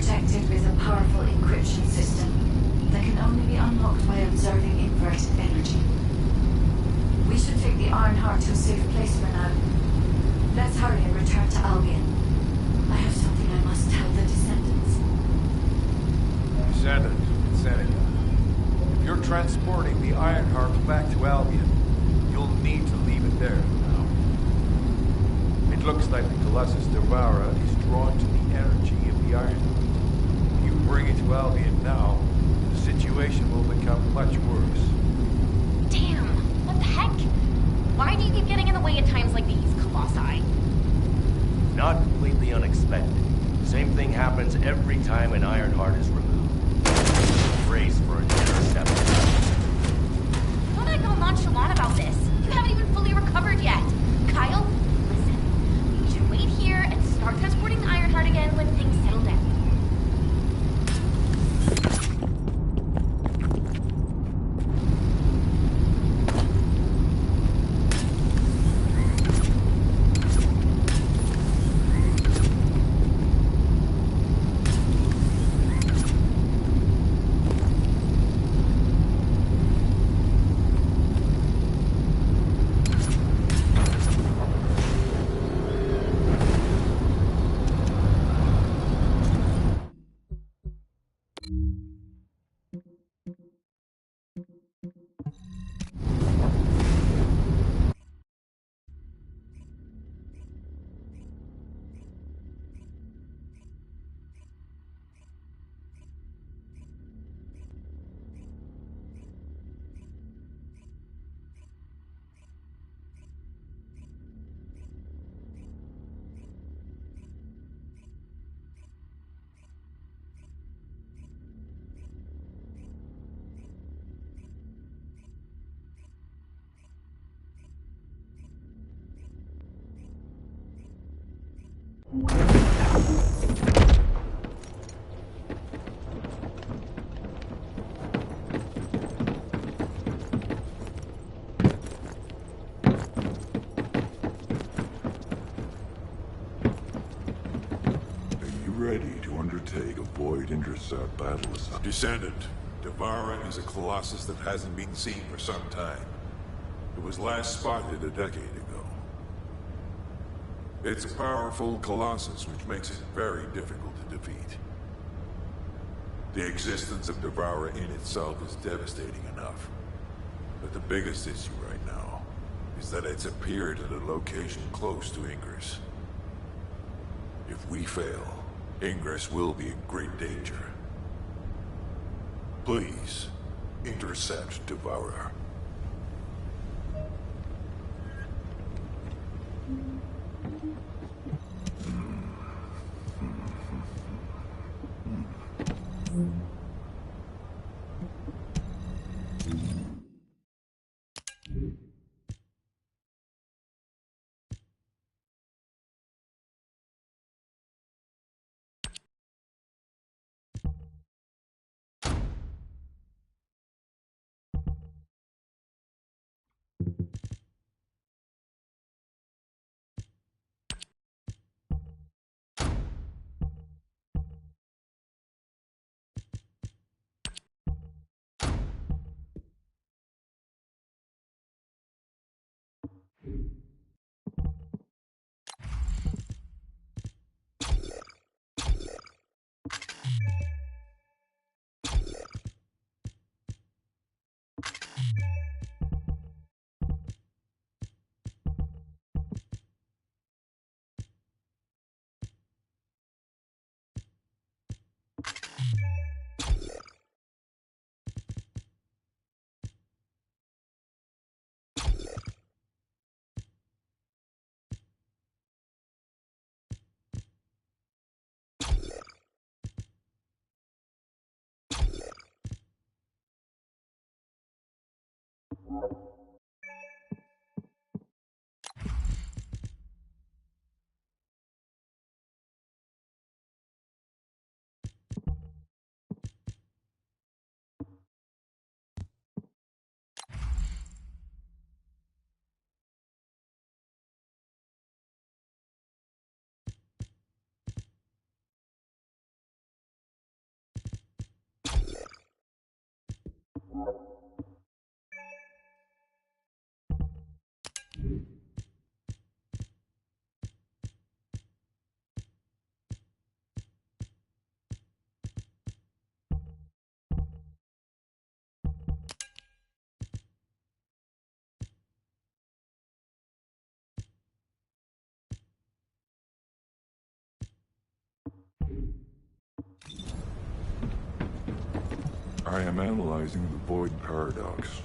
protected with a powerful encryption system that can only be unlocked by observing inverted energy. We should take the Ironheart to a safe place for now. Let's hurry and return to Albion. I have something I must tell the Descendants. Descendant, Seneca. If you're transporting the Ironheart back to Albion, you'll need to leave it there now. It looks like the Colossus Devourer is drawn to the energy of the Ironheart. If you bring it to Albion now, the situation will become much worse. Damn, what the heck? Why do you keep getting in the way at times like these, Colossi? Not completely unexpected. Same thing happens every time an Ironheart is removed. Brace for an intercept. Don't act all nonchalant about this. You haven't even fully recovered yet. Kyle, listen. We should wait here and start transporting the Ironheart again when things settle down. Ready to undertake a void intercept battle assignment. Descendant, Devourer is a colossus that hasn't been seen for some time. It was last spotted a decade ago. It's a powerful colossus, which makes it very difficult to defeat. The existence of Devourer in itself is devastating enough. But the biggest issue right now is that it's appeared at a location close to Ingress. If we fail, Ingress will be in great danger. Please, intercept Devourer. I am analyzing the void paradox.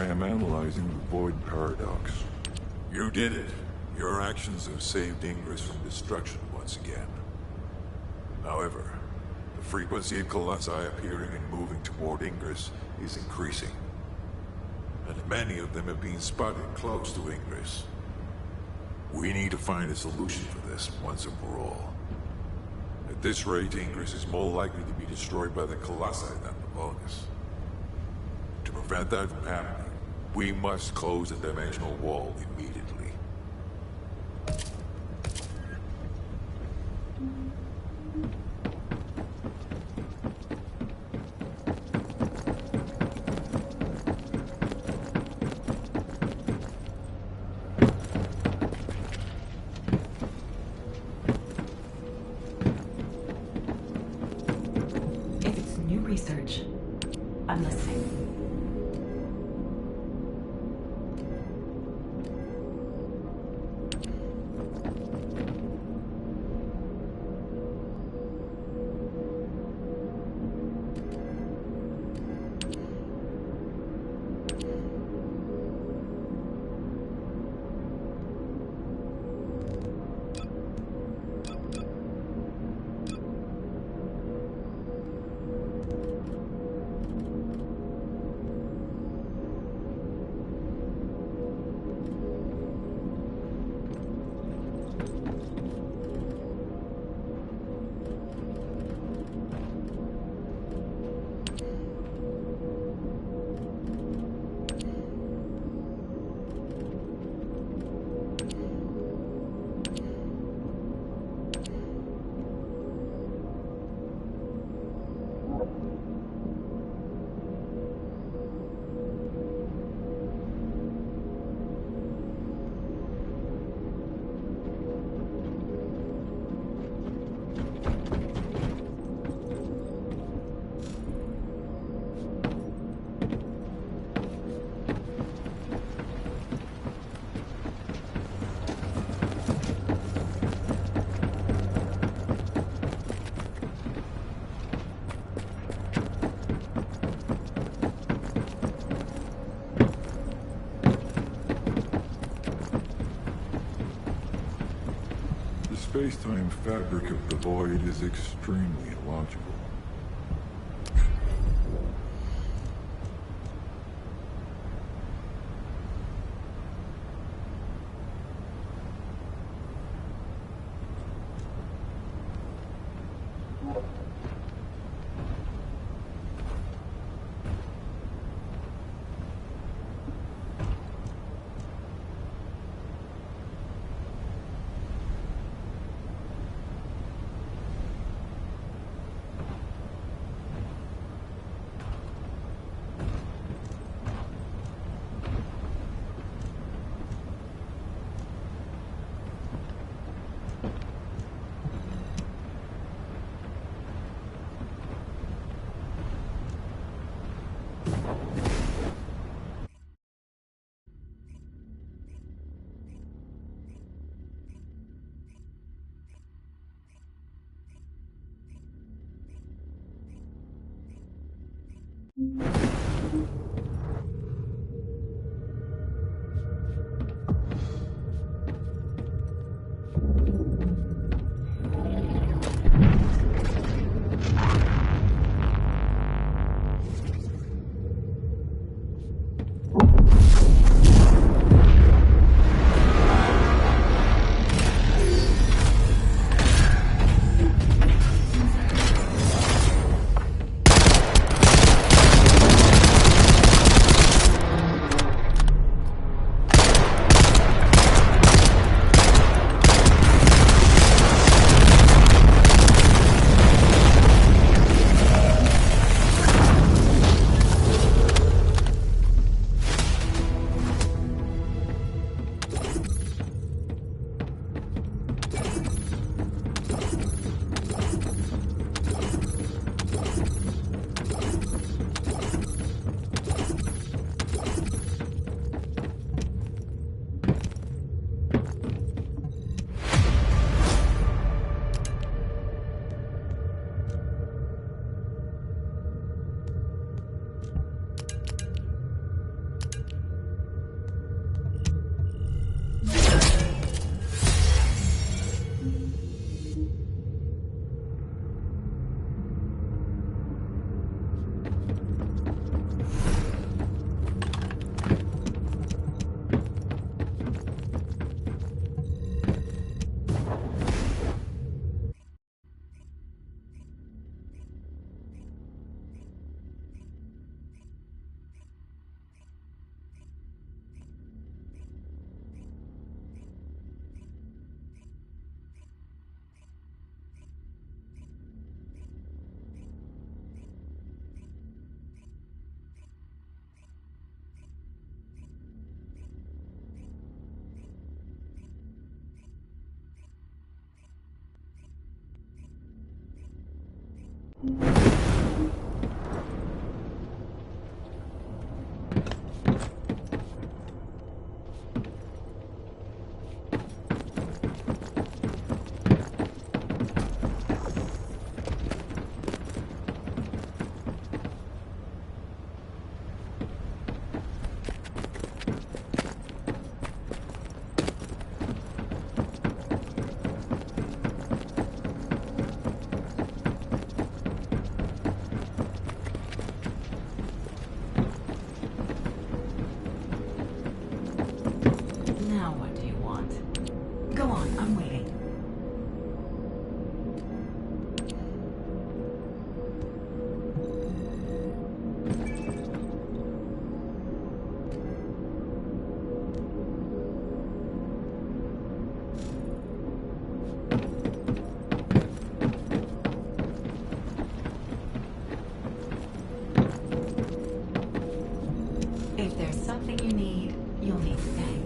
I am analyzing the void paradox. You did it. Your actions have saved Ingress from destruction once again. However, the frequency of colossi appearing and moving toward Ingress is increasing. And many of them have been spotted close to Ingress. We need to find a solution for this once and for all. At this rate, Ingress is more likely to be destroyed by the Colossi than the Vulgus. To prevent that from happening, we must close the dimensional wall immediately. If it's new research, I'm listening. The space-time fabric of the void is extremely illogical. Now what do you want? Go on, I'm waiting. If there's something you need, you'll need to pay.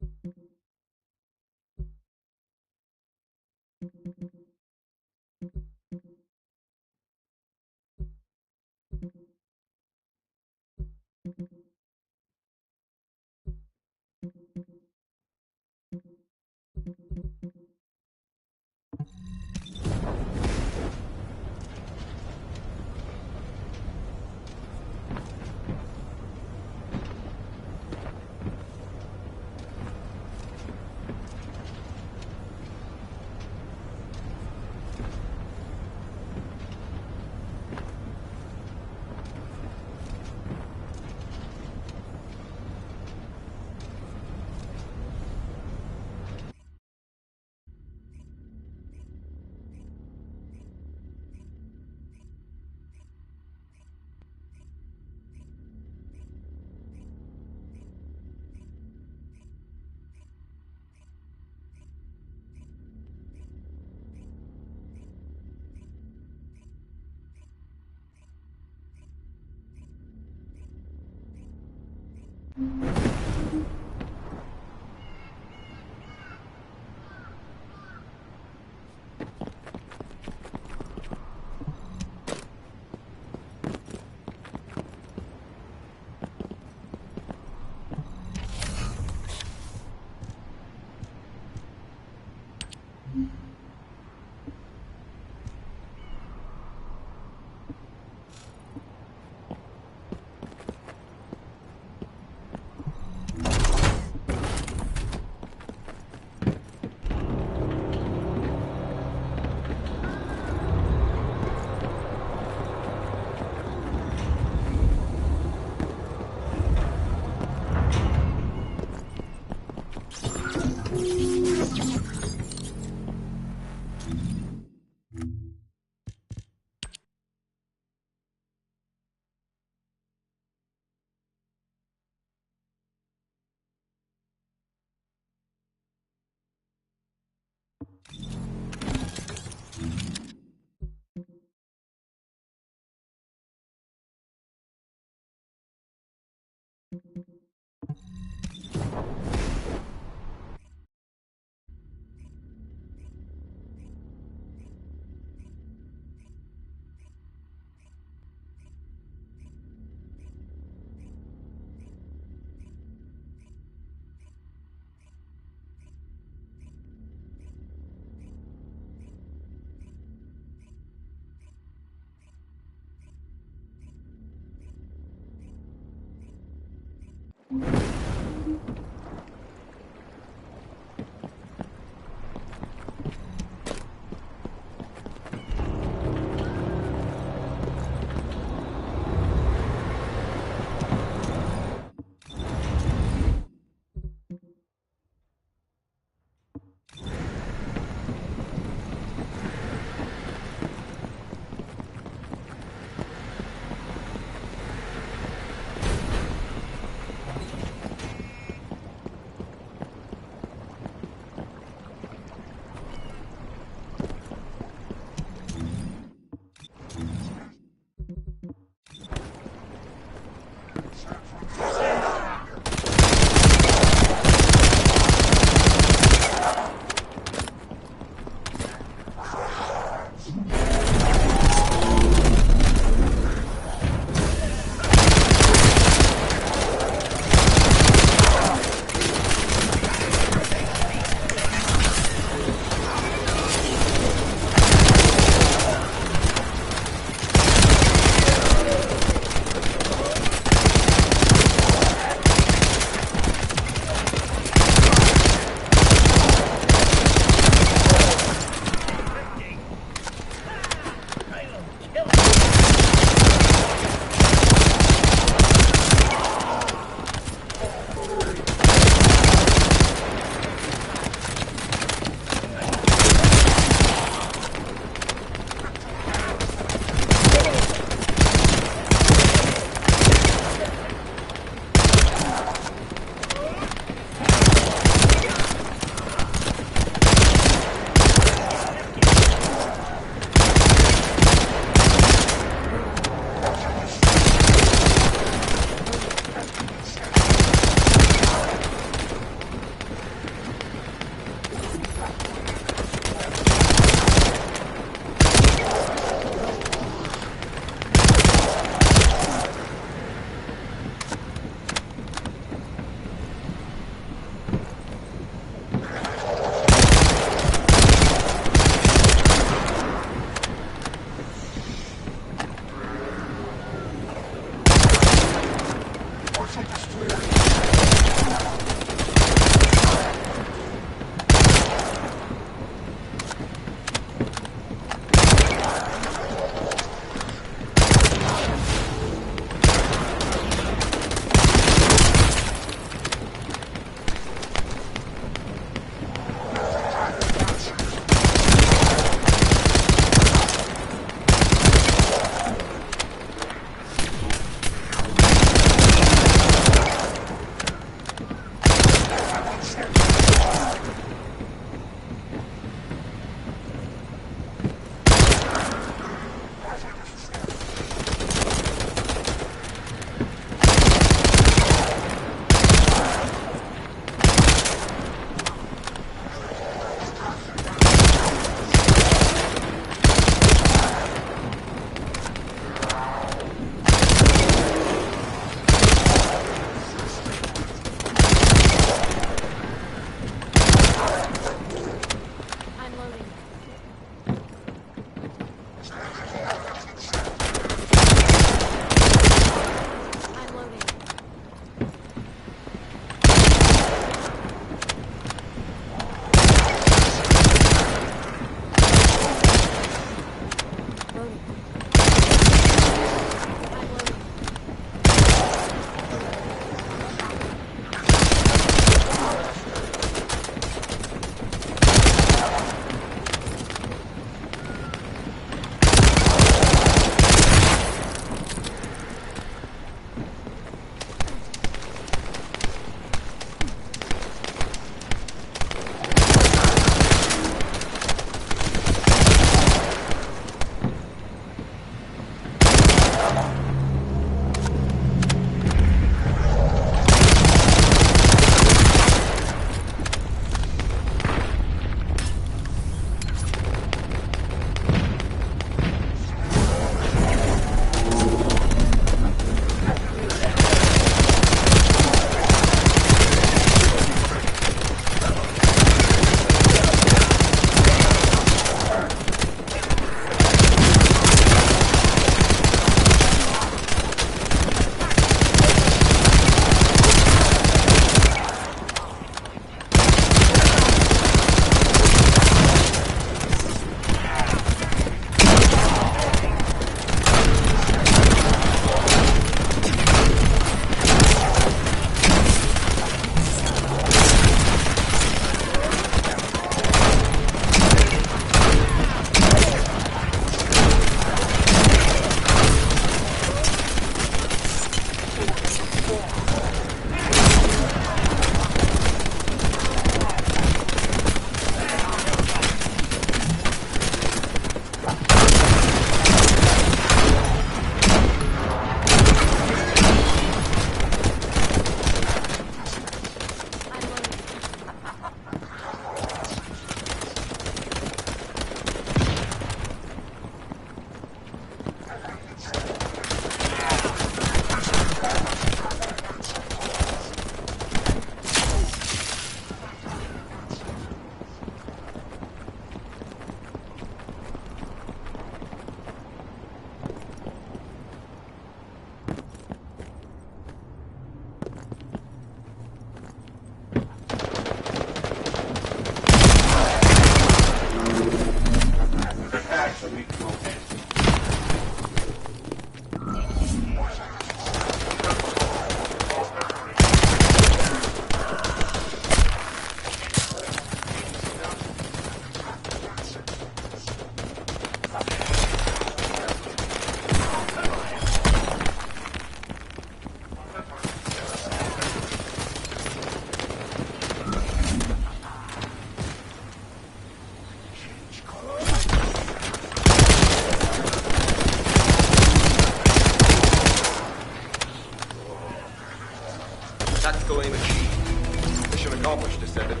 accomplished, Descendant.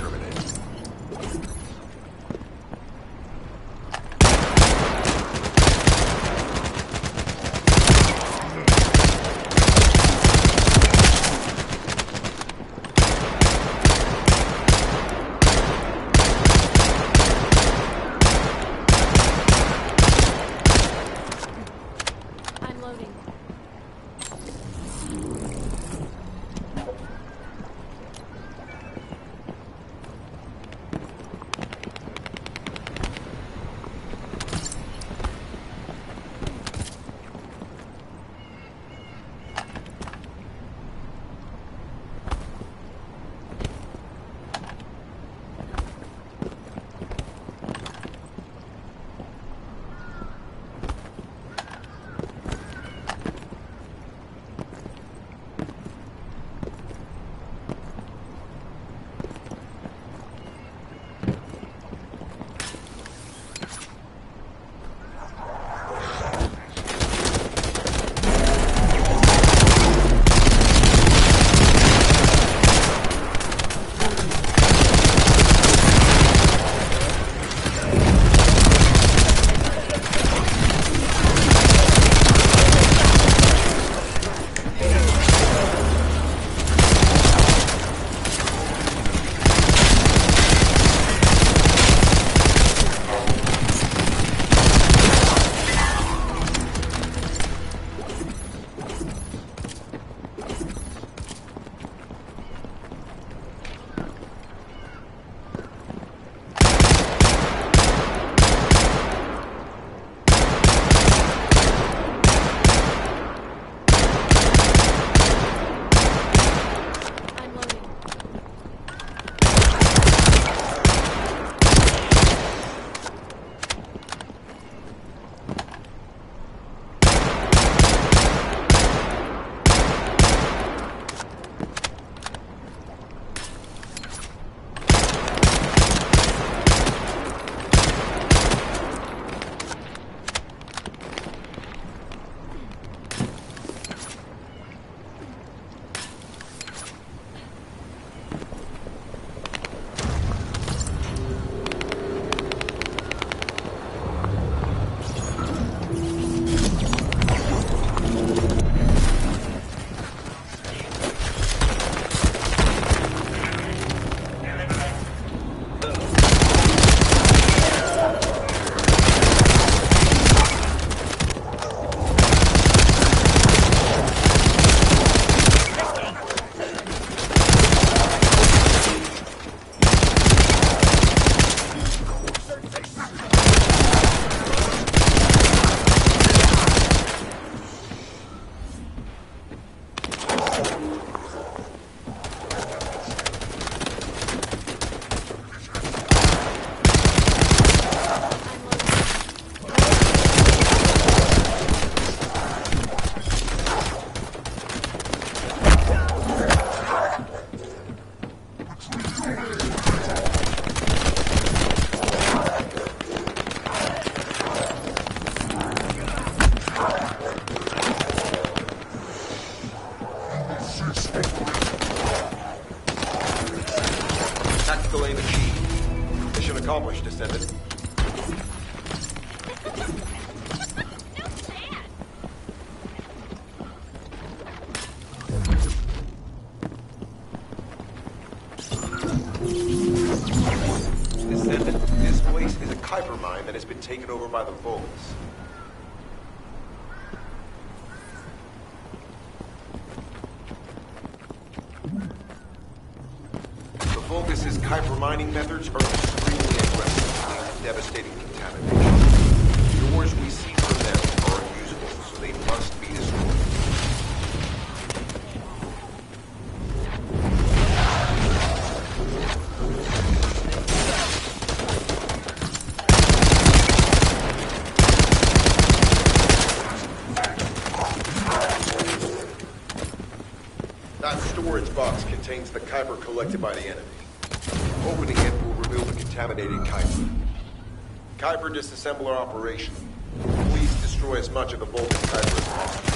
terminated. I'm loading. I'm loading. Tactical aim achieved. Mission accomplished, Descendant. Descendant, this place is a Kuiper mine that has been taken over by the Vulgus. The Vulgus' Kuiper mining methods are extremely aggressive, leading to devastating contamination. The ores we see from them are unusable, so they must be destroyed. That storage box contains the Kuiper collected by the enemy. Opening it will reveal the contaminated Kuiper. Kuiper disassembler operation. Please destroy as much of the Vulcan Kuiper as possible.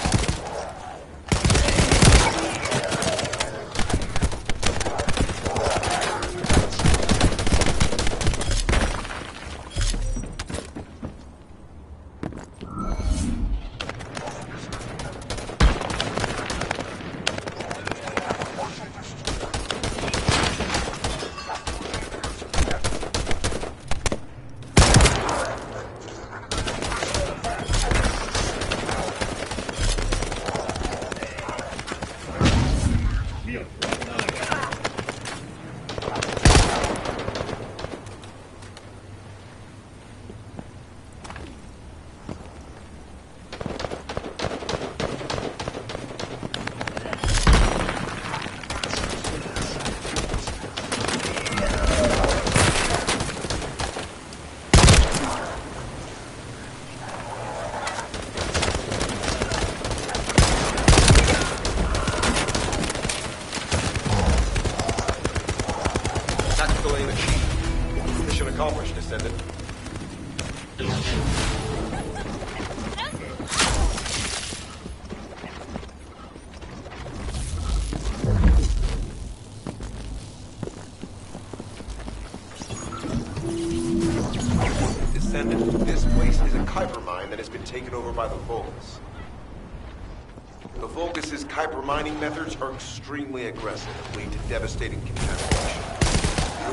Lane achieved. Mission accomplished, Descendant. Descendant, this place is a Kuiper mine that has been taken over by the Vulgus. The Vulgus' Kuiper mining methods are extremely aggressive and lead to devastating contamination.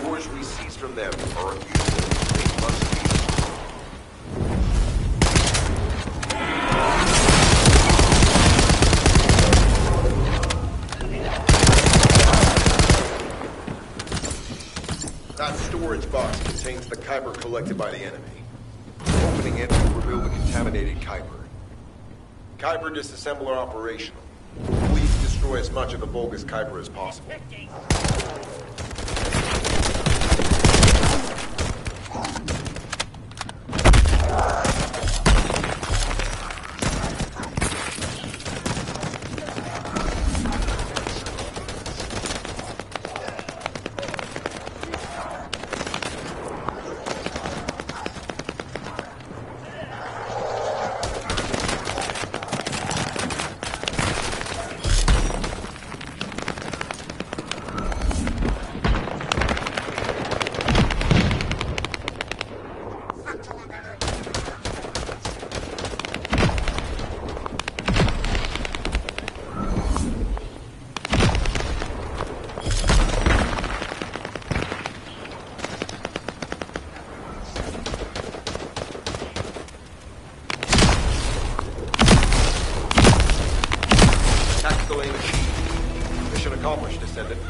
The ores we seize from them are immutable. They must be destroyed. That storage box contains the Kuiper collected by the enemy. Opening it will reveal the contaminated Kuiper. Kuiper disassembler operational. Please destroy as much of the Vulgus Kuiper as possible. Mission accomplished, Descendant.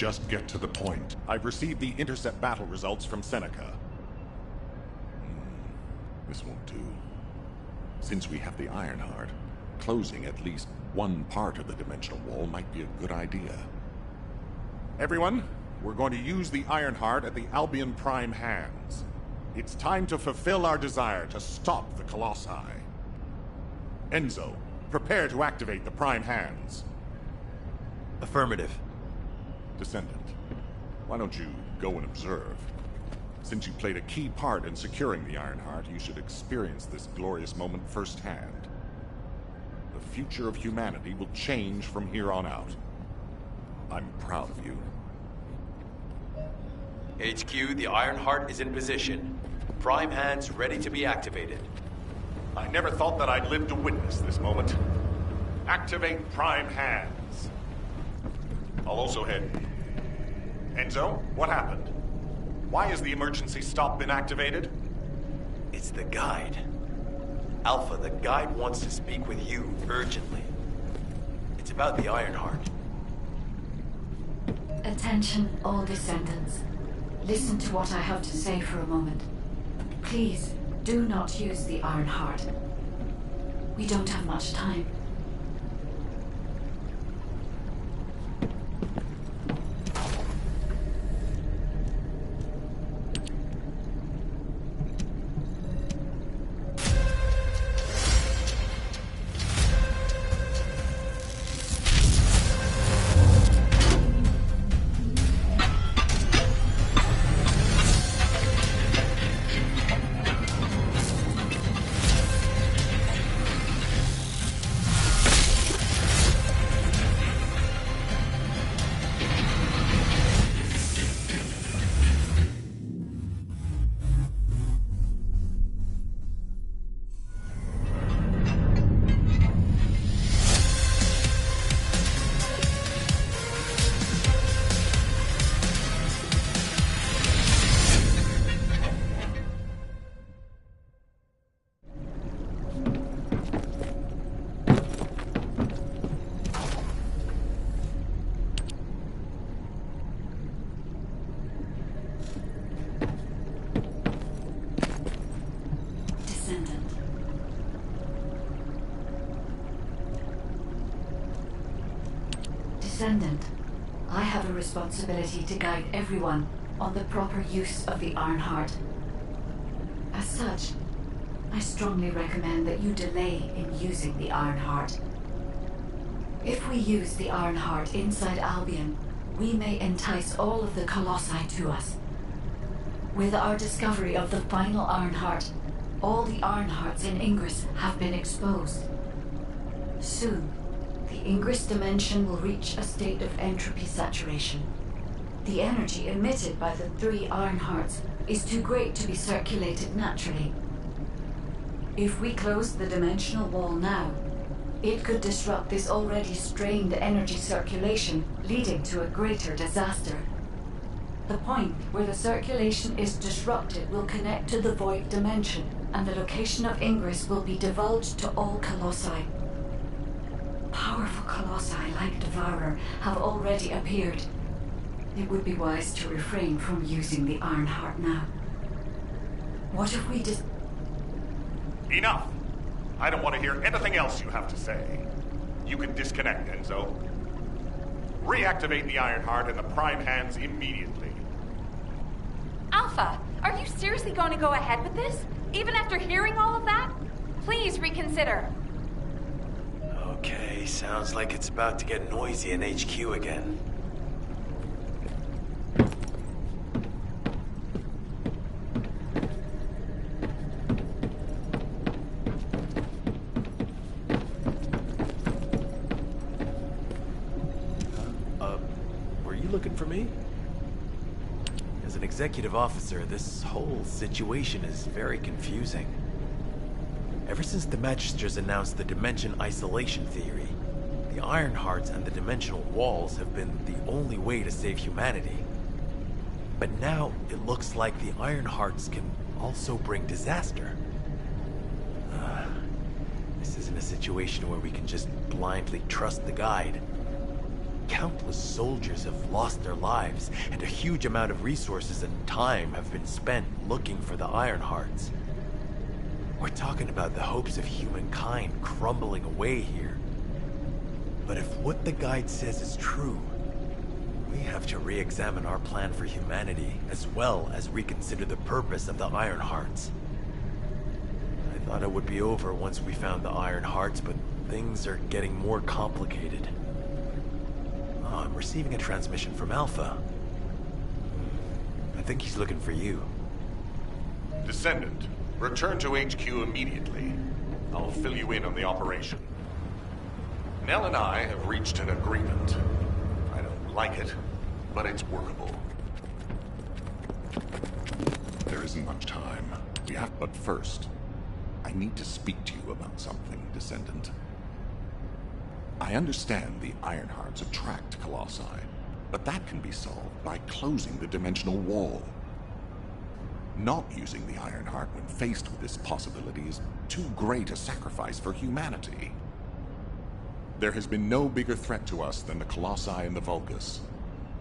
just get to the point. I've received the intercept battle results from Seneca. This won't do. Since we have the Ironheart, closing at least one part of the dimensional wall might be a good idea. Everyone, we're going to use the Ironheart at the Albion Prime hands. It's time to fulfill our desire to stop the Colossi. Enzo, prepare to activate the Prime hands. Affirmative. Descendant, why don't you go and observe? Since you played a key part in securing the Ironheart, you should experience this glorious moment firsthand. The future of humanity will change from here on out. I'm proud of you. HQ, the Ironheart is in position. Prime hands ready to be activated. I never thought that I'd live to witness this moment. Activate Prime hands. I'll also head. Enzo, what happened? Why has the emergency stop been activated? It's the guide. Alpha, the guide wants to speak with you urgently. It's about the Ironheart. Attention, all descendants. Listen to what I have to say for a moment. Please, do not use the Ironheart. We don't have much time. Descendant, I have a responsibility to guide everyone on the proper use of the Ironheart. As such, I strongly recommend that you delay in using the Ironheart. If we use the Ironheart inside Albion, we may entice all of the Colossi to us. With our discovery of the final Ironheart, all the Ironhearts in Ingress have been exposed. Soon, the Ingress dimension will reach a state of entropy saturation. The energy emitted by the 3 Ironhearts is too great to be circulated naturally. If we close the dimensional wall now, it could disrupt this already strained energy circulation, leading to a greater disaster. The point where the circulation is disrupted will connect to the void dimension, and the location of Ingress will be divulged to all Colossi. Powerful Colossi like Devourer have already appeared. It would be wise to refrain from using the Ironheart now. What if we Enough! I don't want to hear anything else you have to say. You can disconnect, Enzo. Reactivate the Ironheart in the Prime hands immediately. Alpha, are you seriously going to go ahead with this? Even after hearing all of that? Please reconsider. Okay, sounds like it's about to get noisy in HQ again. Were you looking for me? As an executive officer, this whole situation is very confusing. Ever since the Magisters announced the Dimension Isolation Theory, the Ironhearts and the Dimensional Walls have been the only way to save humanity. But now, it looks like the Ironhearts can also bring disaster. This isn't a situation where we can just blindly trust the guide. Countless soldiers have lost their lives, and a huge amount of resources and time have been spent looking for the Ironhearts. We're talking about the hopes of humankind crumbling away here. But if what the guide says is true, we have to re-examine our plan for humanity, as well as reconsider the purpose of the Ironhearts. I thought it would be over once we found the Ironhearts, but things are getting more complicated. Oh, I'm receiving a transmission from Alpha. I think he's looking for you. Descendant, return to HQ immediately. I'll fill you in on the operation. Nell and I have reached an agreement. I don't like it, but it's workable. There isn't much time. But first, I need to speak to you about something, Descendant. I understand the Ironhearts attract Colossi, but that can be solved by closing the dimensional wall. Not using the Ironheart when faced with this possibility is too great a sacrifice for humanity. There has been no bigger threat to us than the Colossi and the Vulgus.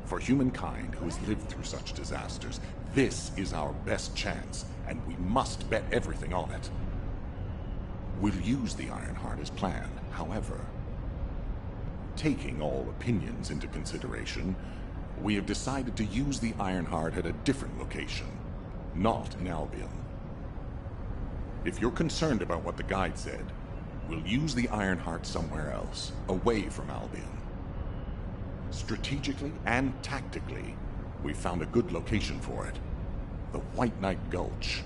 For humankind who has lived through such disasters, this is our best chance, and we must bet everything on it. We'll use the Ironheart as planned, however. Taking all opinions into consideration, we have decided to use the Ironheart at a different location, not in Albion. If you're concerned about what the guide said, we'll use the Ironheart somewhere else, away from Albion. Strategically and tactically, we found a good location for it. The White Knight Gulch.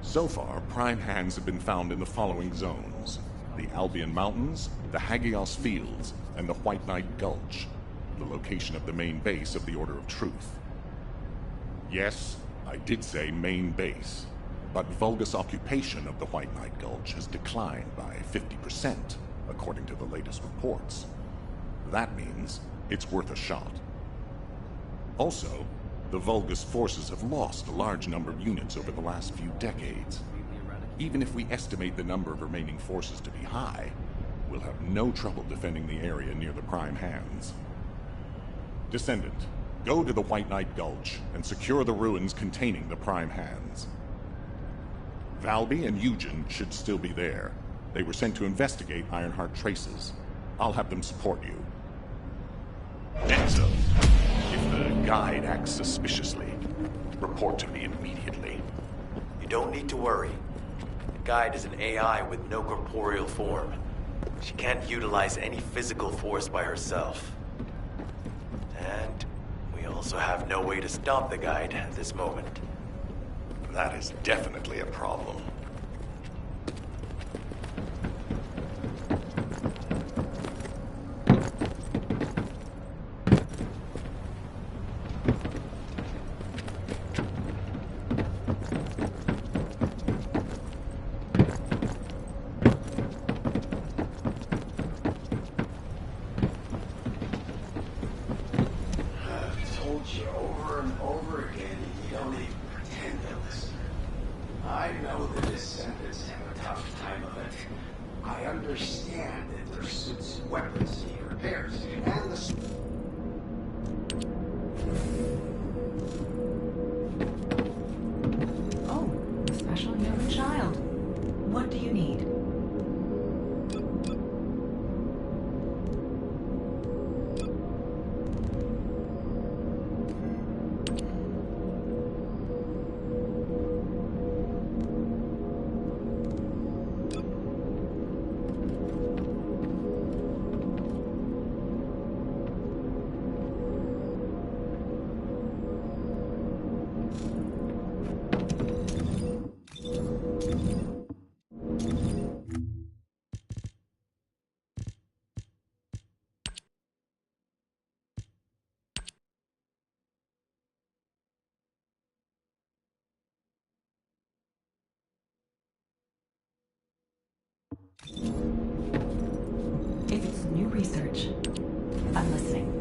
So far, prime hands have been found in the following zones: the Albion Mountains, the Hagios Fields, and the White Knight Gulch, the location of the main base of the Order of Truth. Yes, I did say main base, but Vulgus occupation of the White Knight Gulch has declined by 50%, according to the latest reports. That means it's worth a shot. Also, the Vulgus forces have lost a large number of units over the last few decades. Even if we estimate the number of remaining forces to be high, we'll have no trouble defending the area near the prime hands. Descendant, go to the White Knight Gulch and secure the ruins containing the prime hands. Valby and Eugen should still be there. They were sent to investigate Ironheart traces. I'll have them support you. Enzo, if the guide acts suspiciously, report to me immediately. You don't need to worry. The guide is an AI with no corporeal form. She can't utilize any physical force by herself. And we also have no way to stop the guide at this moment. That is definitely a problem. I know the Descendants have a tough time of it. I understand that their suits and weapons need repairs, and the... Oh, a special young child. What do you need? If it's new research, I'm listening.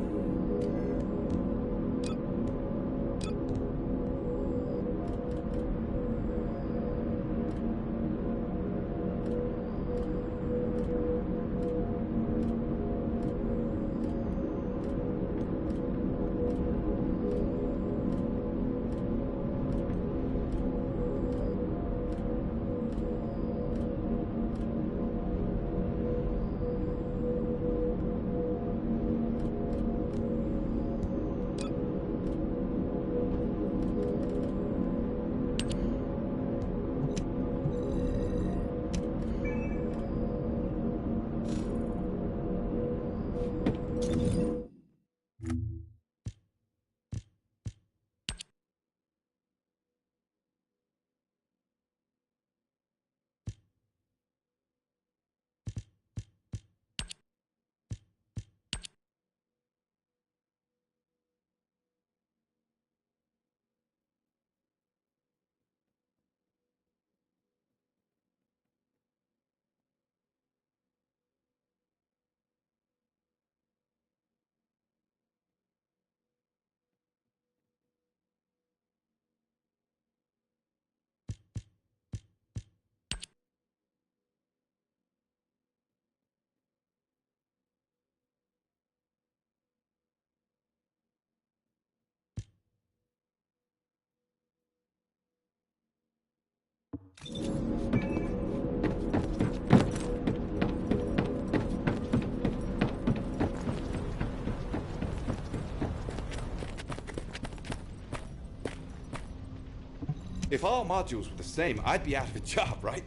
If all modules were the same, I'd be out of a job, right?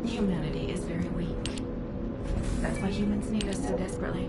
Humanity is very weak. That's why humans need us so desperately.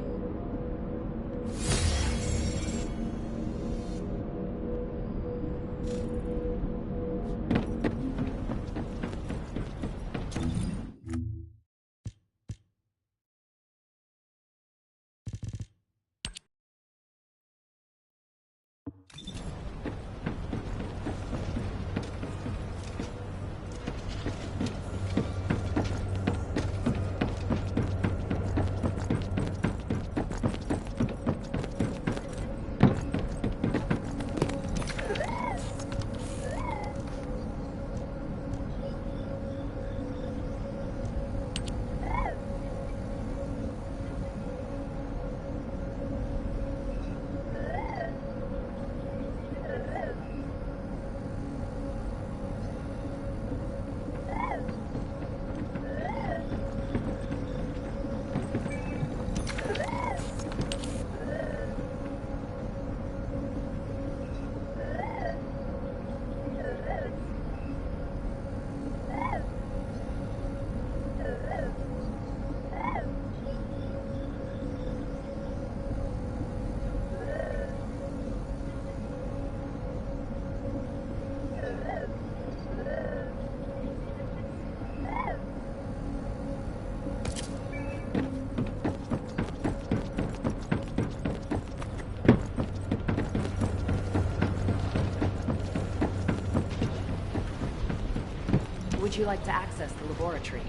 Would you like to access the laboratory?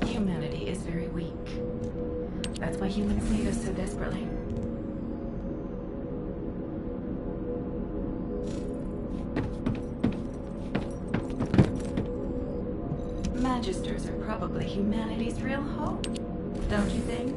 Humanity is very weak. That's why humans need us so desperately. Magisters are probably humanity's real hope, don't you think?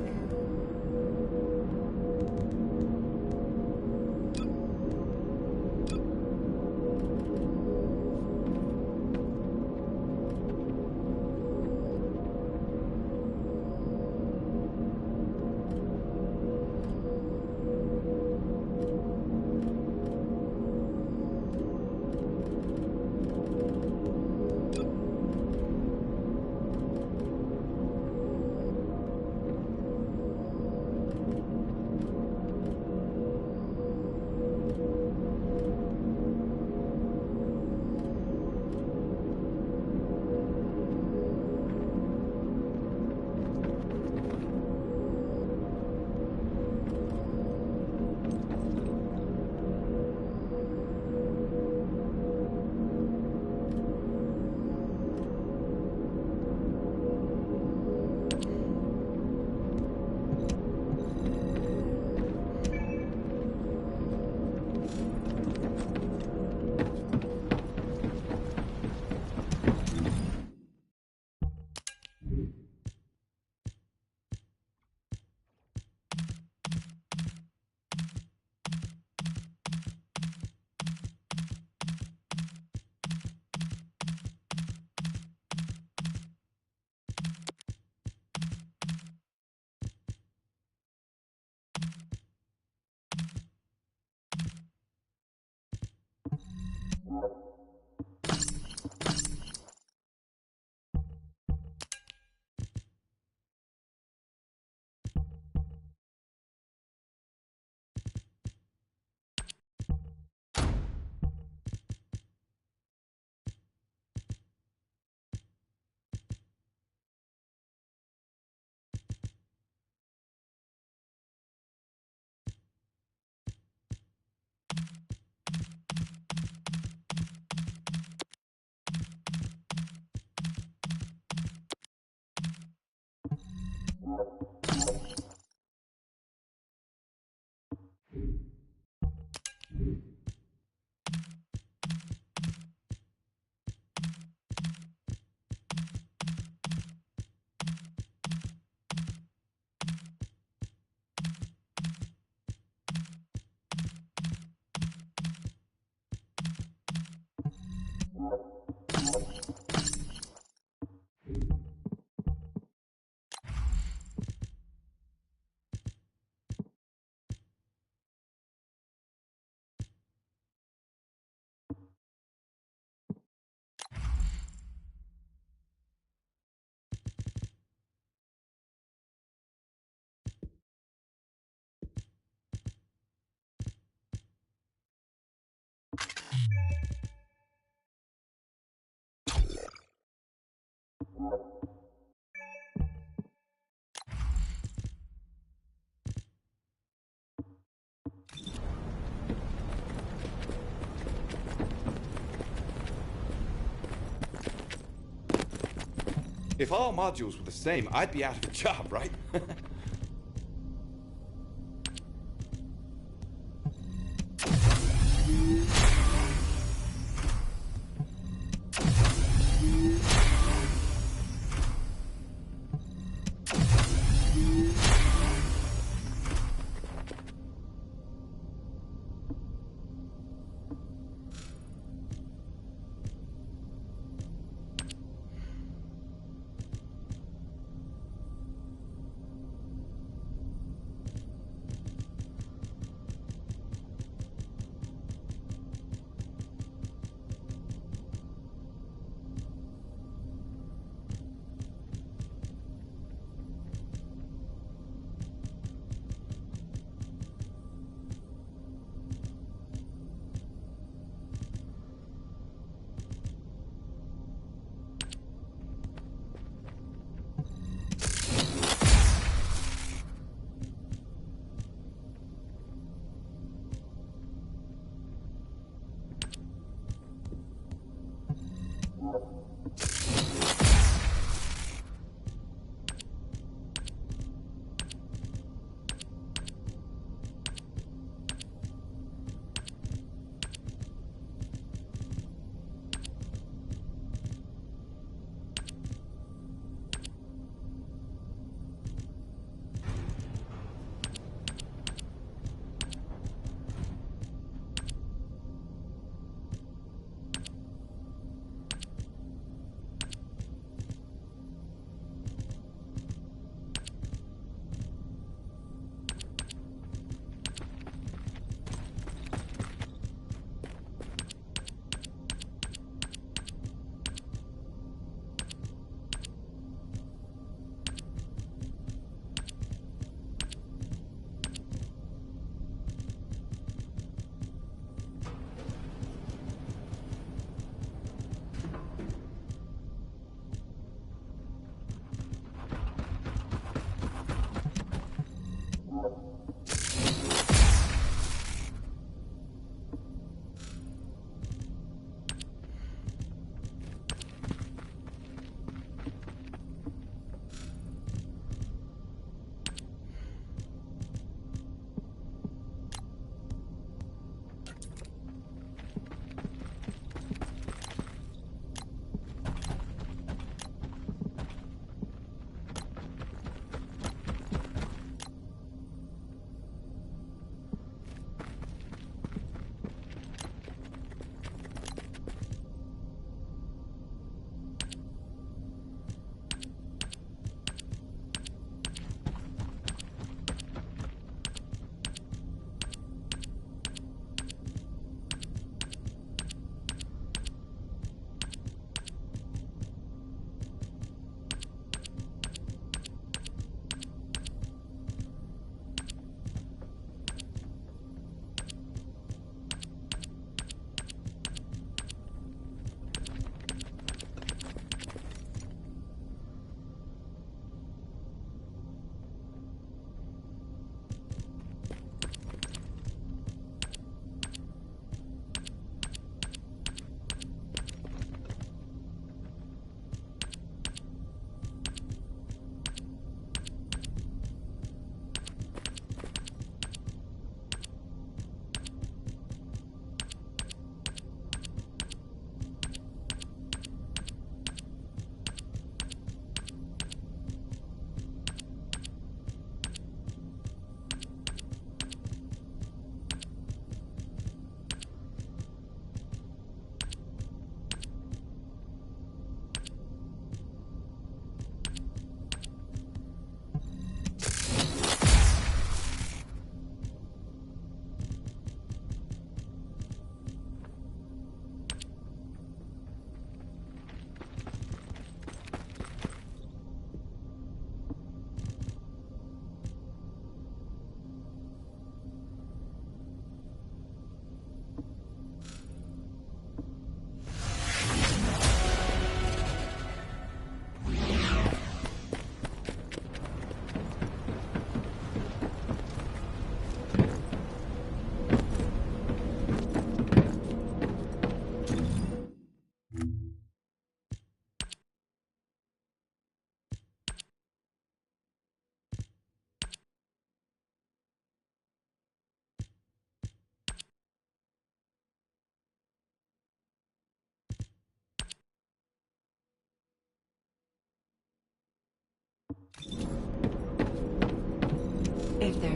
If all modules were the same, I'd be out of a job, right?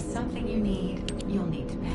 there's something you need, you'll need to pay.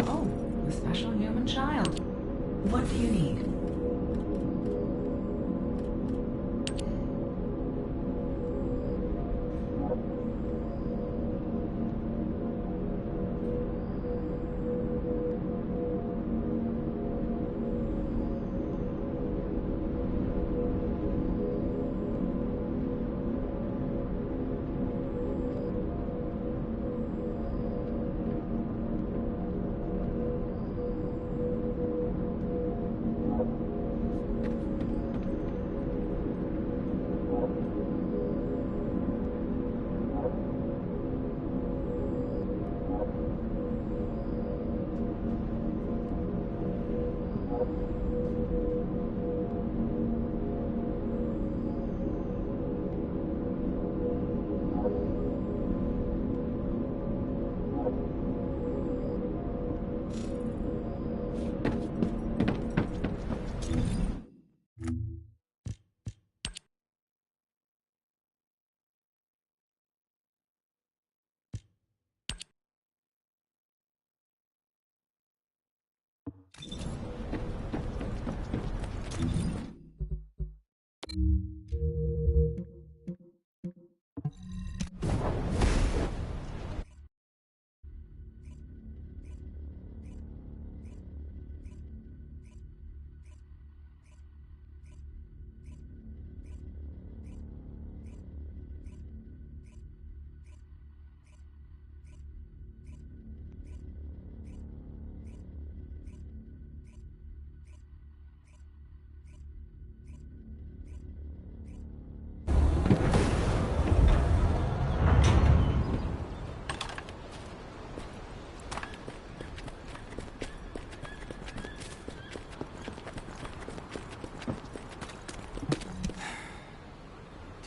Oh, a special human child. What do you need?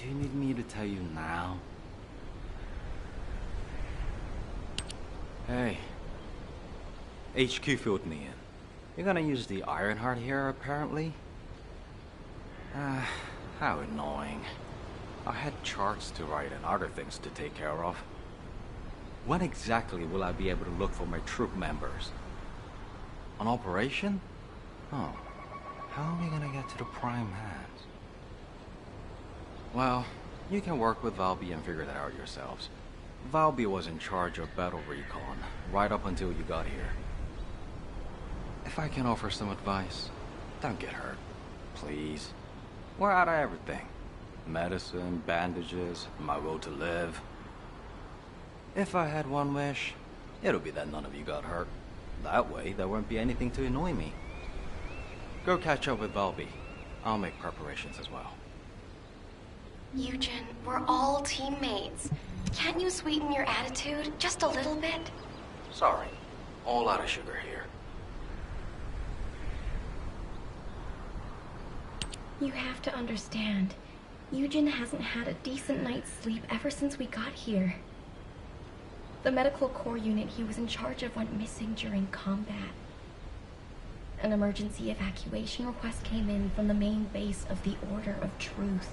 Do you need me to tell you now? Hey. HQ filled me in. You're gonna use the Ironheart here, apparently? How annoying. I had charts to write and other things to take care of. When exactly will I be able to look for my troop members? An operation? Oh. how are we gonna get to the prime hands? Well, you can work with Valby and figure that out yourselves. Valby was in charge of battle recon, right up until you got here. If I can offer some advice, don't get hurt. Please. We're out of everything. Medicine, bandages, my will to live. If I had one wish, it'll be that none of you got hurt. That way, there won't be anything to annoy me. Go catch up with Valby. I'll make preparations as well. Eugen, we're all teammates. Can't you sweeten your attitude just a little bit? Sorry. All out of sugar here. You have to understand. Eugen hasn't had a decent night's sleep ever since we got here. The medical corps unit he was in charge of went missing during combat. An emergency evacuation request came in from the main base of the Order of Truth.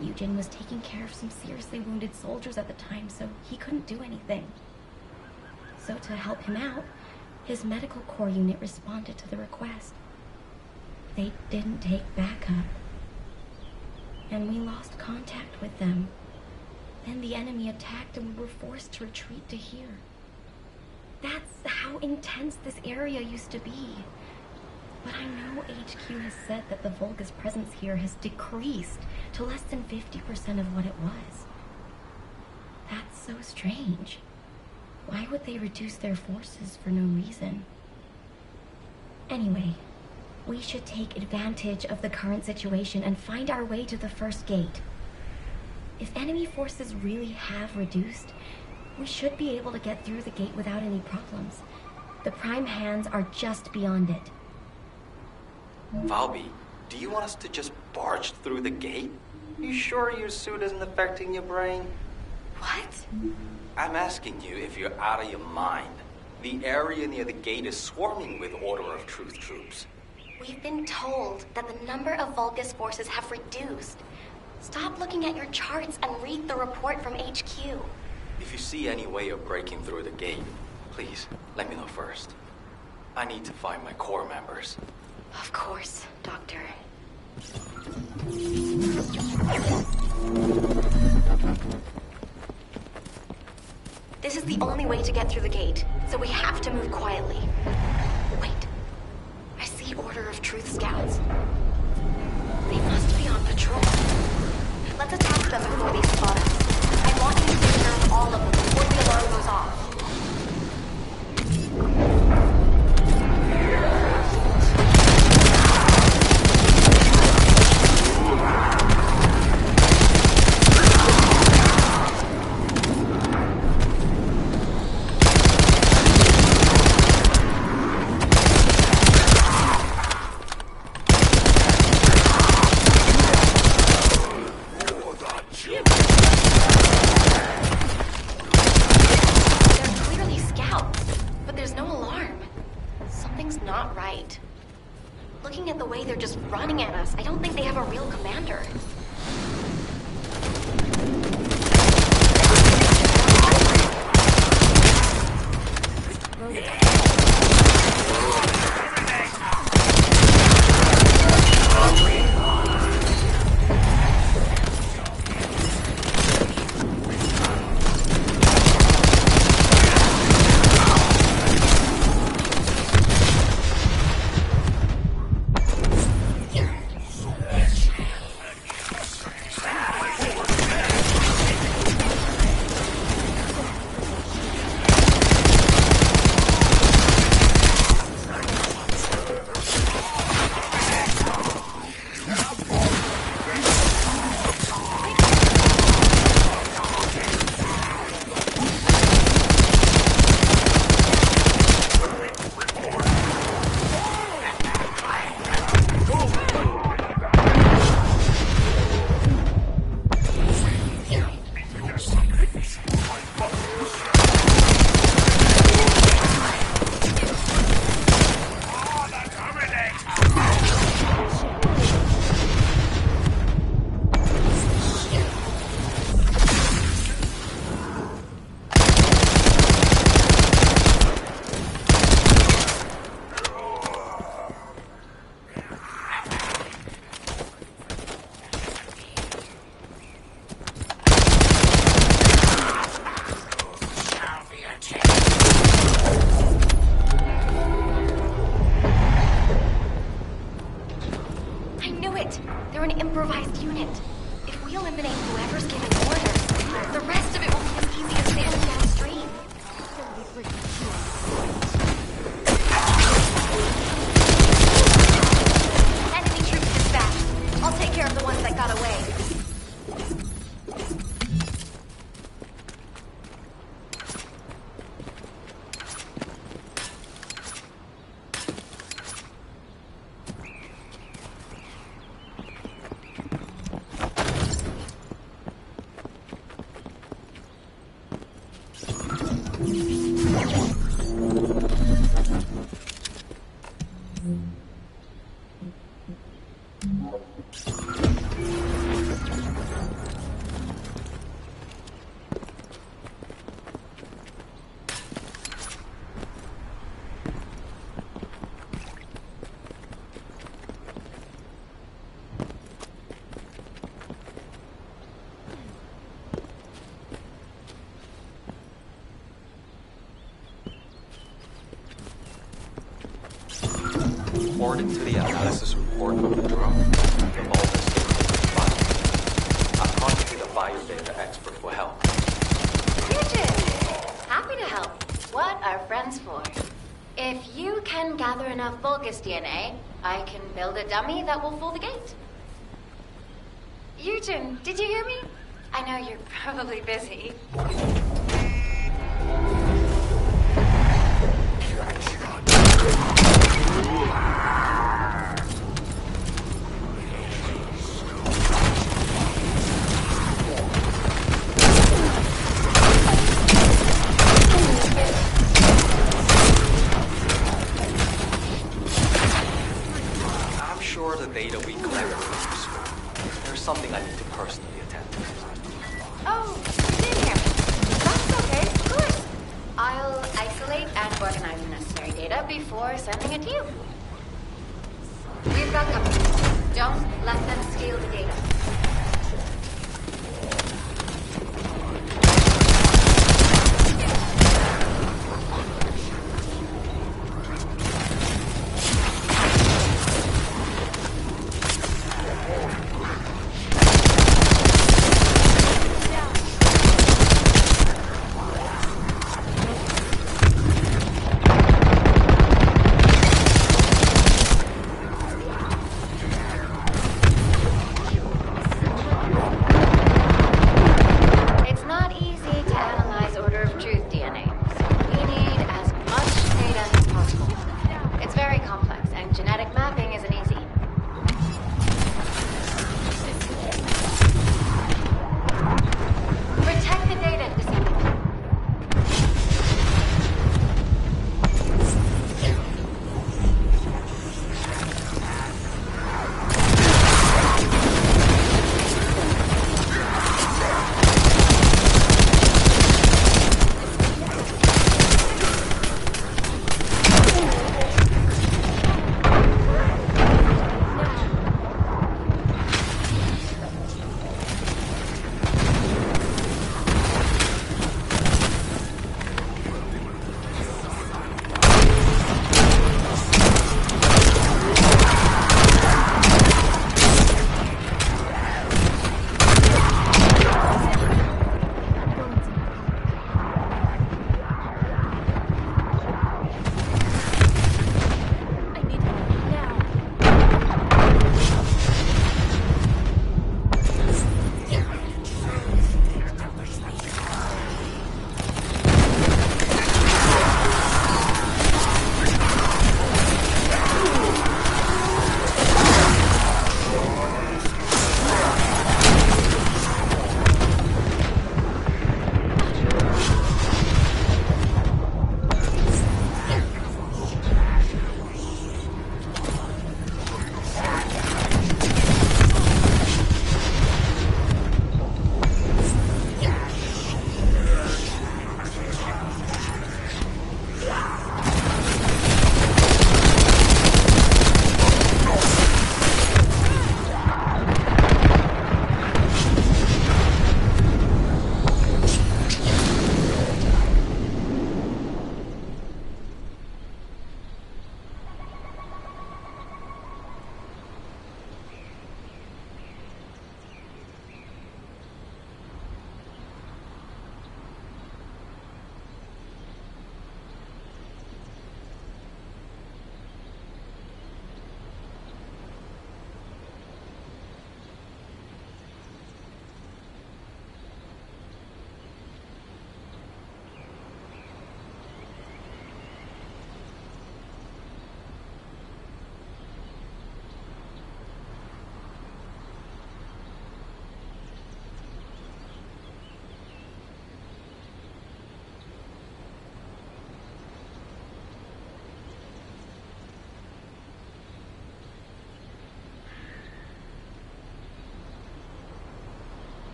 Eugen was taking care of some seriously wounded soldiers at the time, so he couldn't do anything. So to help him out, his medical corps unit responded to the request. They didn't take backup, and we lost contact with them. Then the enemy attacked and we were forced to retreat to here. That's how intense this area used to be. But I know HQ has said that the Volga's presence here has decreased to less than 50% of what it was. That's so strange. Why would they reduce their forces for no reason? Anyway, we should take advantage of the current situation and find our way to the first gate. If enemy forces really have reduced, we should be able to get through the gate without any problems. The prime hands are just beyond it. Valby, do you want us to just barge through the gate? You sure your suit isn't affecting your brain? What? I'm asking you if you're out of your mind. The area near the gate is swarming with Order of Truth troops. We've been told that the number of Vulgus forces have reduced. Stop looking at your charts and read the report from HQ. If you see any way of breaking through the gate, please let me know first. I need to find my corps members. Of course, Doctor. This is the only way to get through the gate, so we have to move quietly. Wait. I see Order of Truth scouts. They must be on patrol. Let's attack them before they spot us. I want you to take care of all of them before the alarm goes off. According to the analysis report of the drone, the vault is fine. I've contacted a biodata expert for help. Richard! Happy to help. What are friends for? If you can gather enough Vulgus DNA, I can build a dummy that will fool the gate. Eugen, did you hear me? I know you're probably busy. I'm sure the data we collected was useful. There's something I need to personally attend to. Oh, you did hear me. That's okay, of course. I'll isolate and organize the necessary data before sending it to you. We've got company. Don't let them steal the data.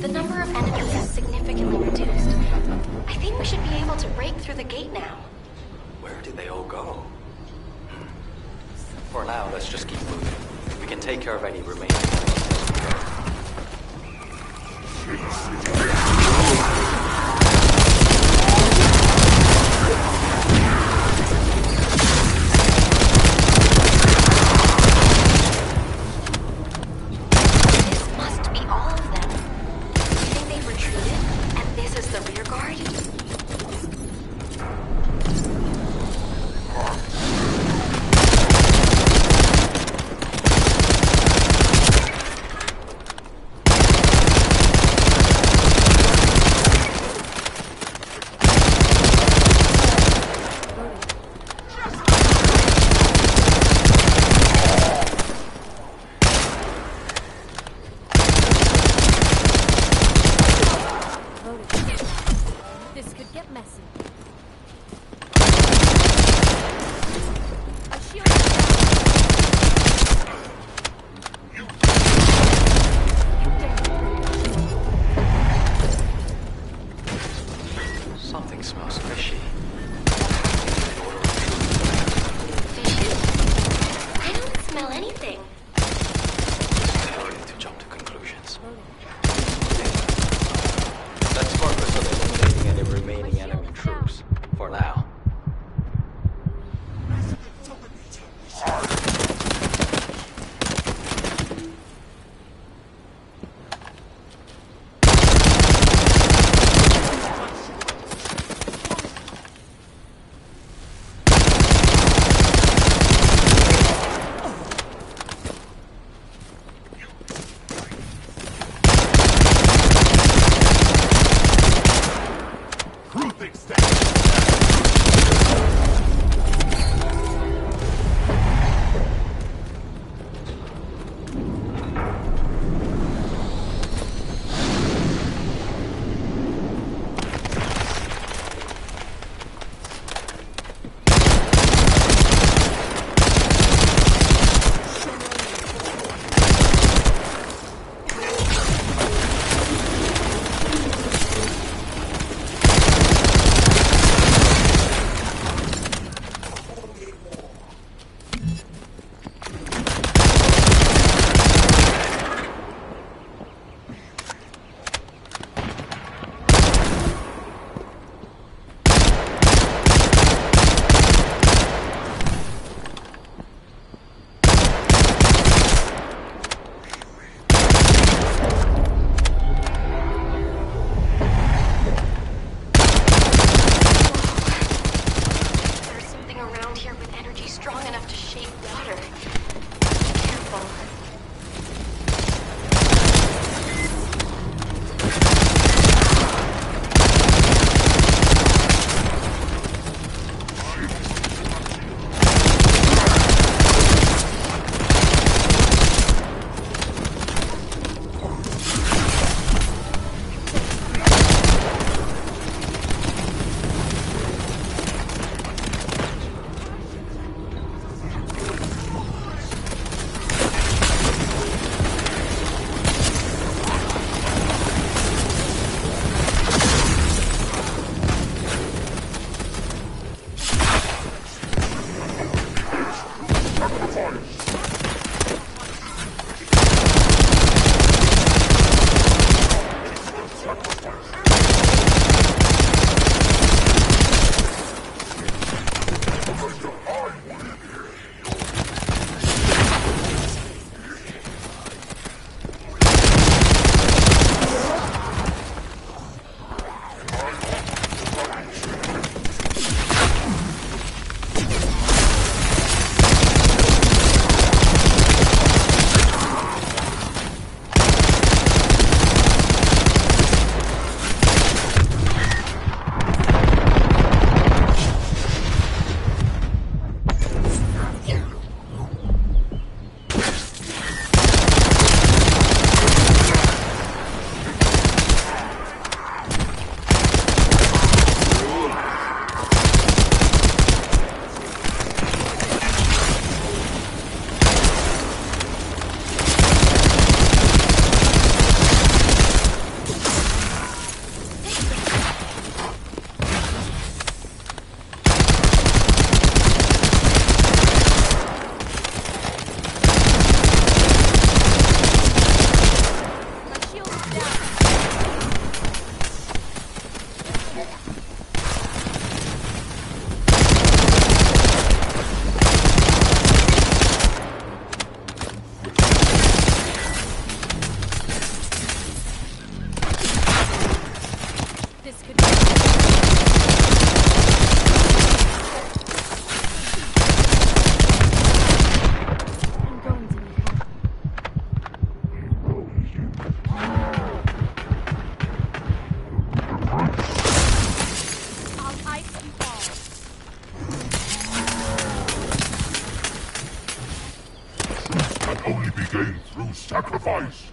The number of enemies is significantly reduced. I think we should be able to break through the gate now. Where did they all go? For now, let's just keep moving. We can take care of any remaining enemies as we go. be gained through sacrifice.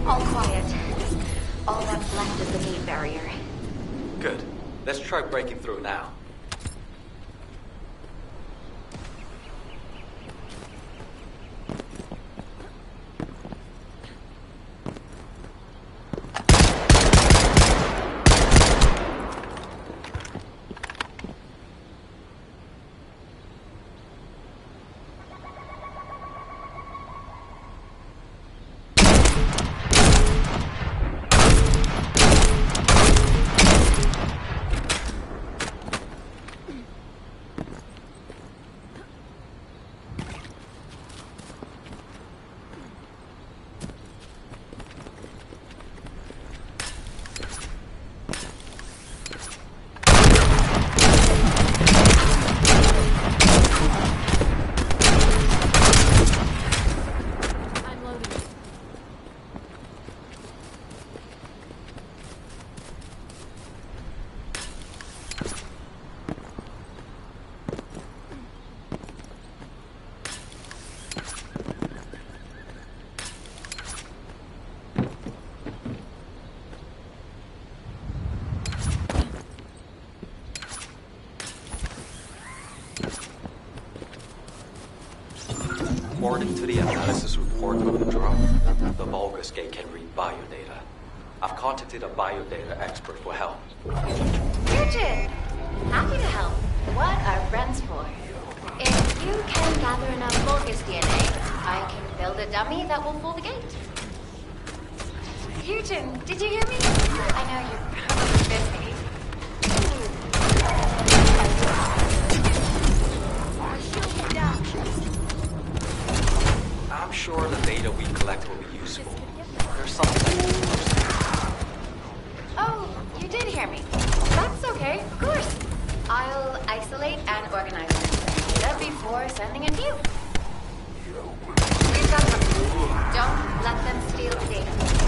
All quiet. All that's left is the gate barrier. Good. Let's try breaking through now. According to the analysis report of the drone, the Vulgus gate can read biodata. I've contacted a biodata expert for help. Eugene! Happy to help. What are friends for? If you can gather enough Vulgus DNA, I can build a dummy that will pull the gate. Eugene, did you hear me? I know you're probably busy. I'm sure the data we collect will be useful. There's something. Oh, you did hear me. That's okay, of course. I'll isolate and organize the data before sending it to you. We've got them. Don't let them steal the data.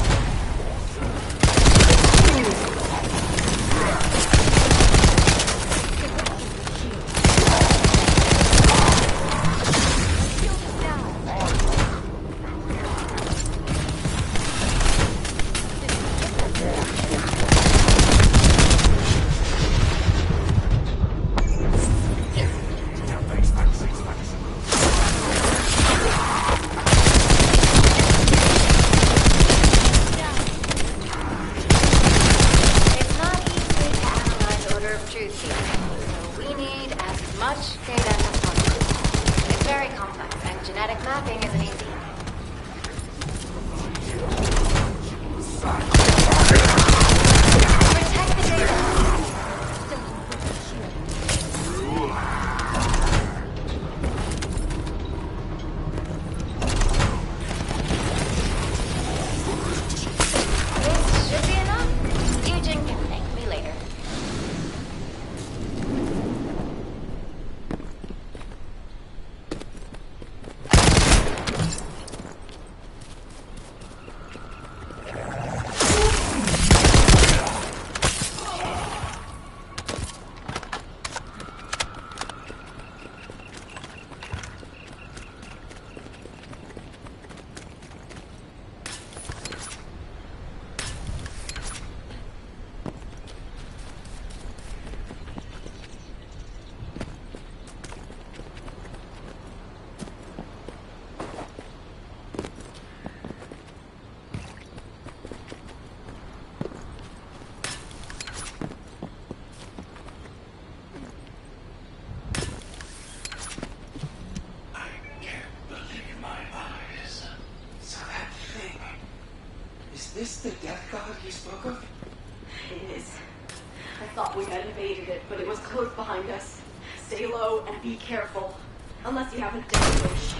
had invaded it, but it was close behind us. Stay low and be careful. Unless you have a death wish.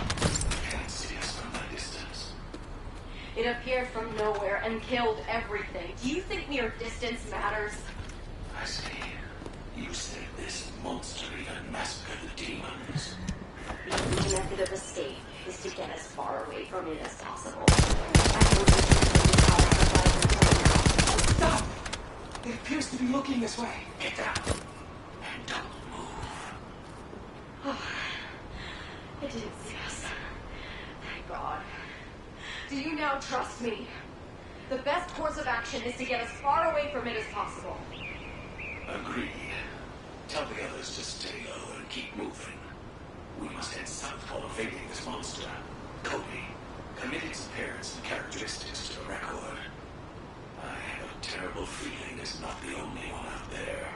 Can't see us from that distance. It appeared from nowhere and killed everything. Do you think mere distance matters? I see. You said this monster even massacred the demons. The only method of escape is to get as far away from it as possible. I told you to stop! It appears to be looking this way. Get down. And don't move. Oh, it didn't see us. Thank God. Do you now trust me? The best course of action is to get as far away from it as possible. Agreed. Tell the others to stay low and keep moving. We must head south while evading this monster. Cody, commit its appearance and characteristics to the record. I have a terrible feeling it's not the only one out there.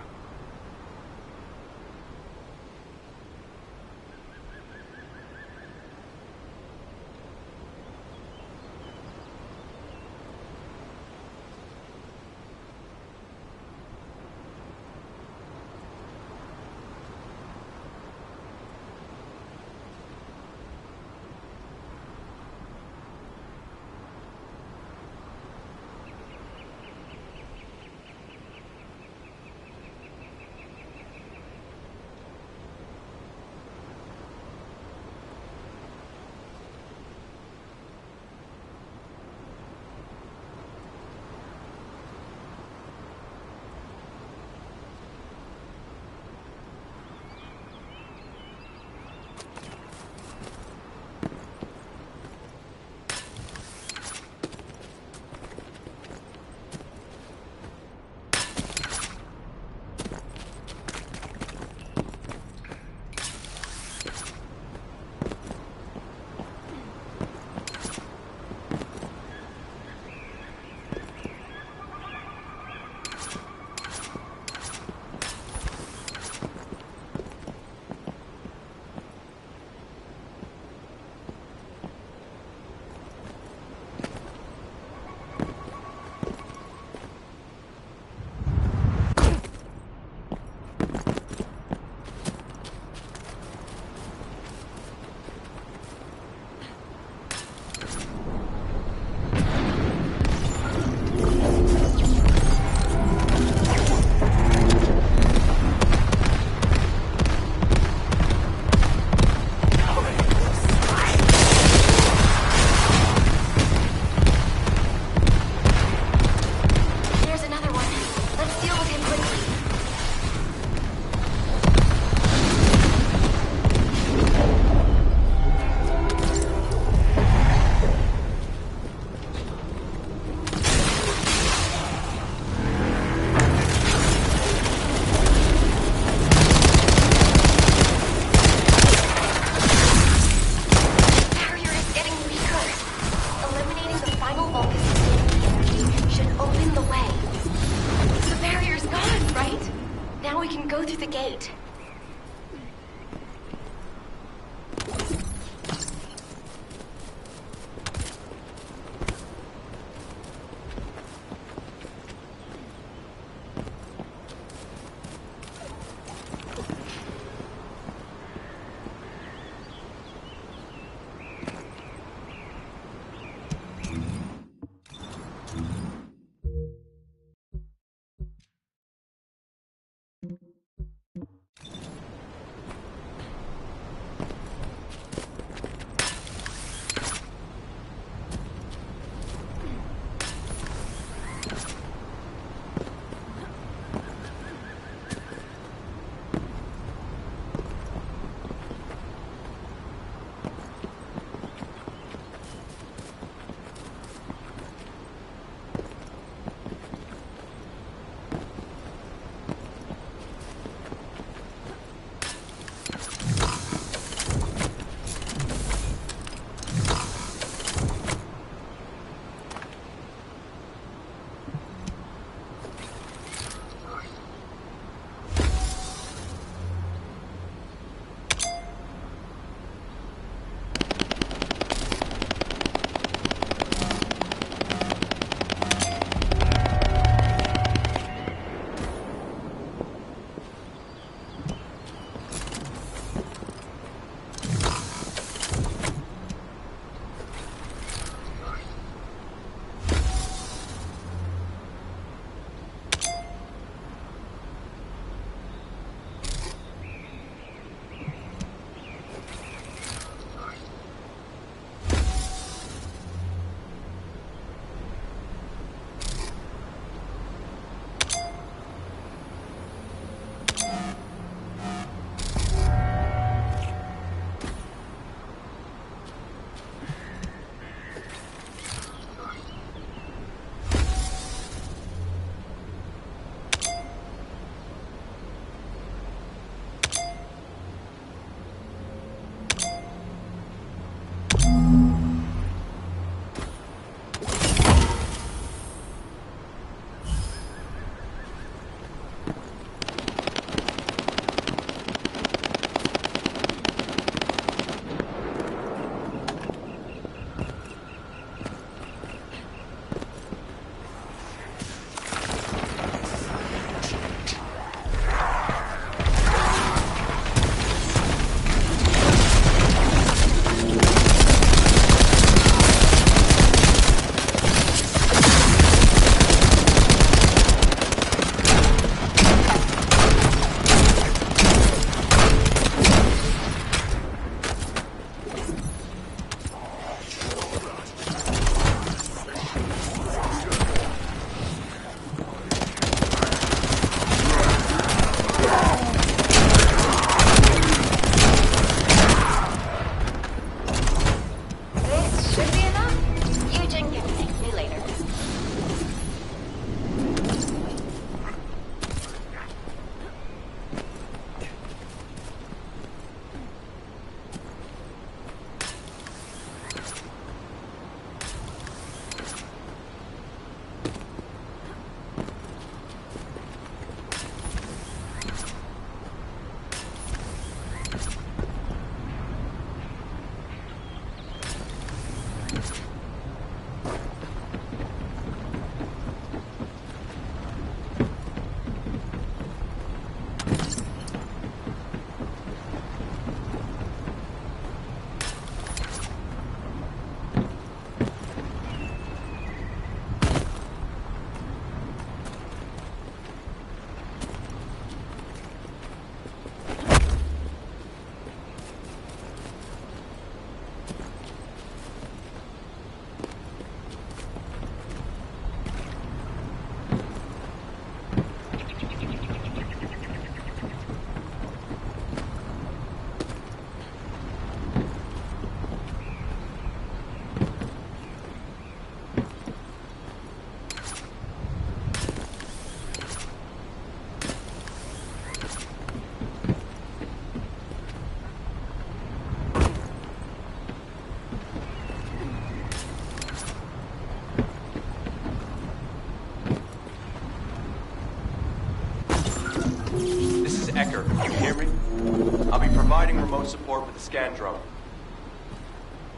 drone support with the scan drone.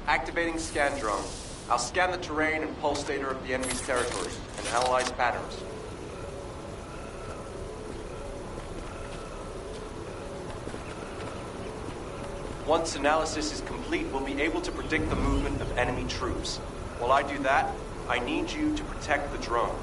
Activating scan drone. I'll scan the terrain and pulse data of the enemy's territory and analyze patterns. Once analysis is complete, we'll be able to predict the movement of enemy troops. While I do that, I need you to protect the drone.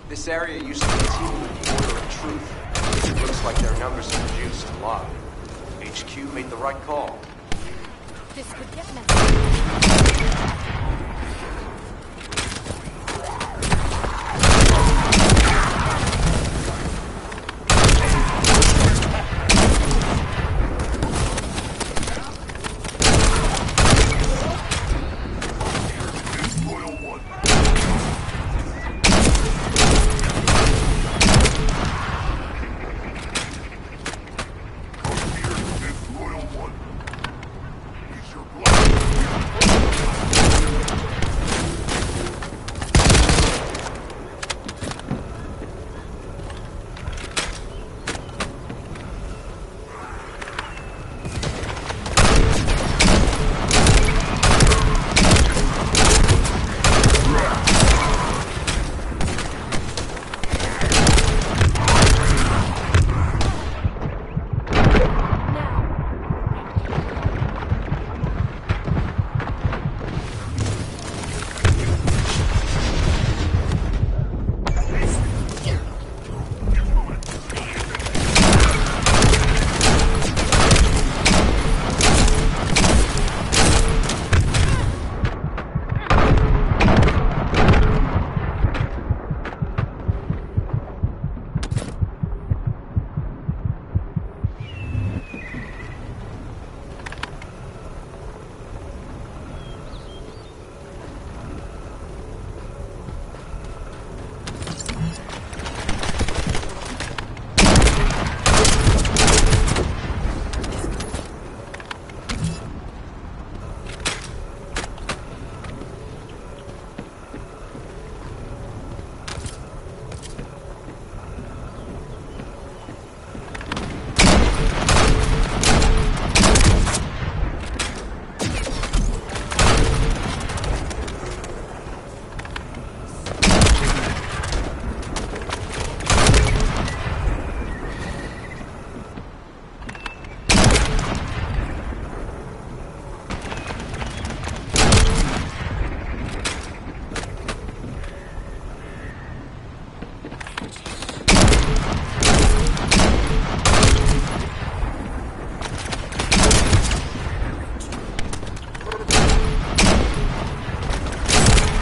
This area used to be teeming with the Order of Truth. It looks like their numbers have reduced a lot. HQ made the right call. This could get messy.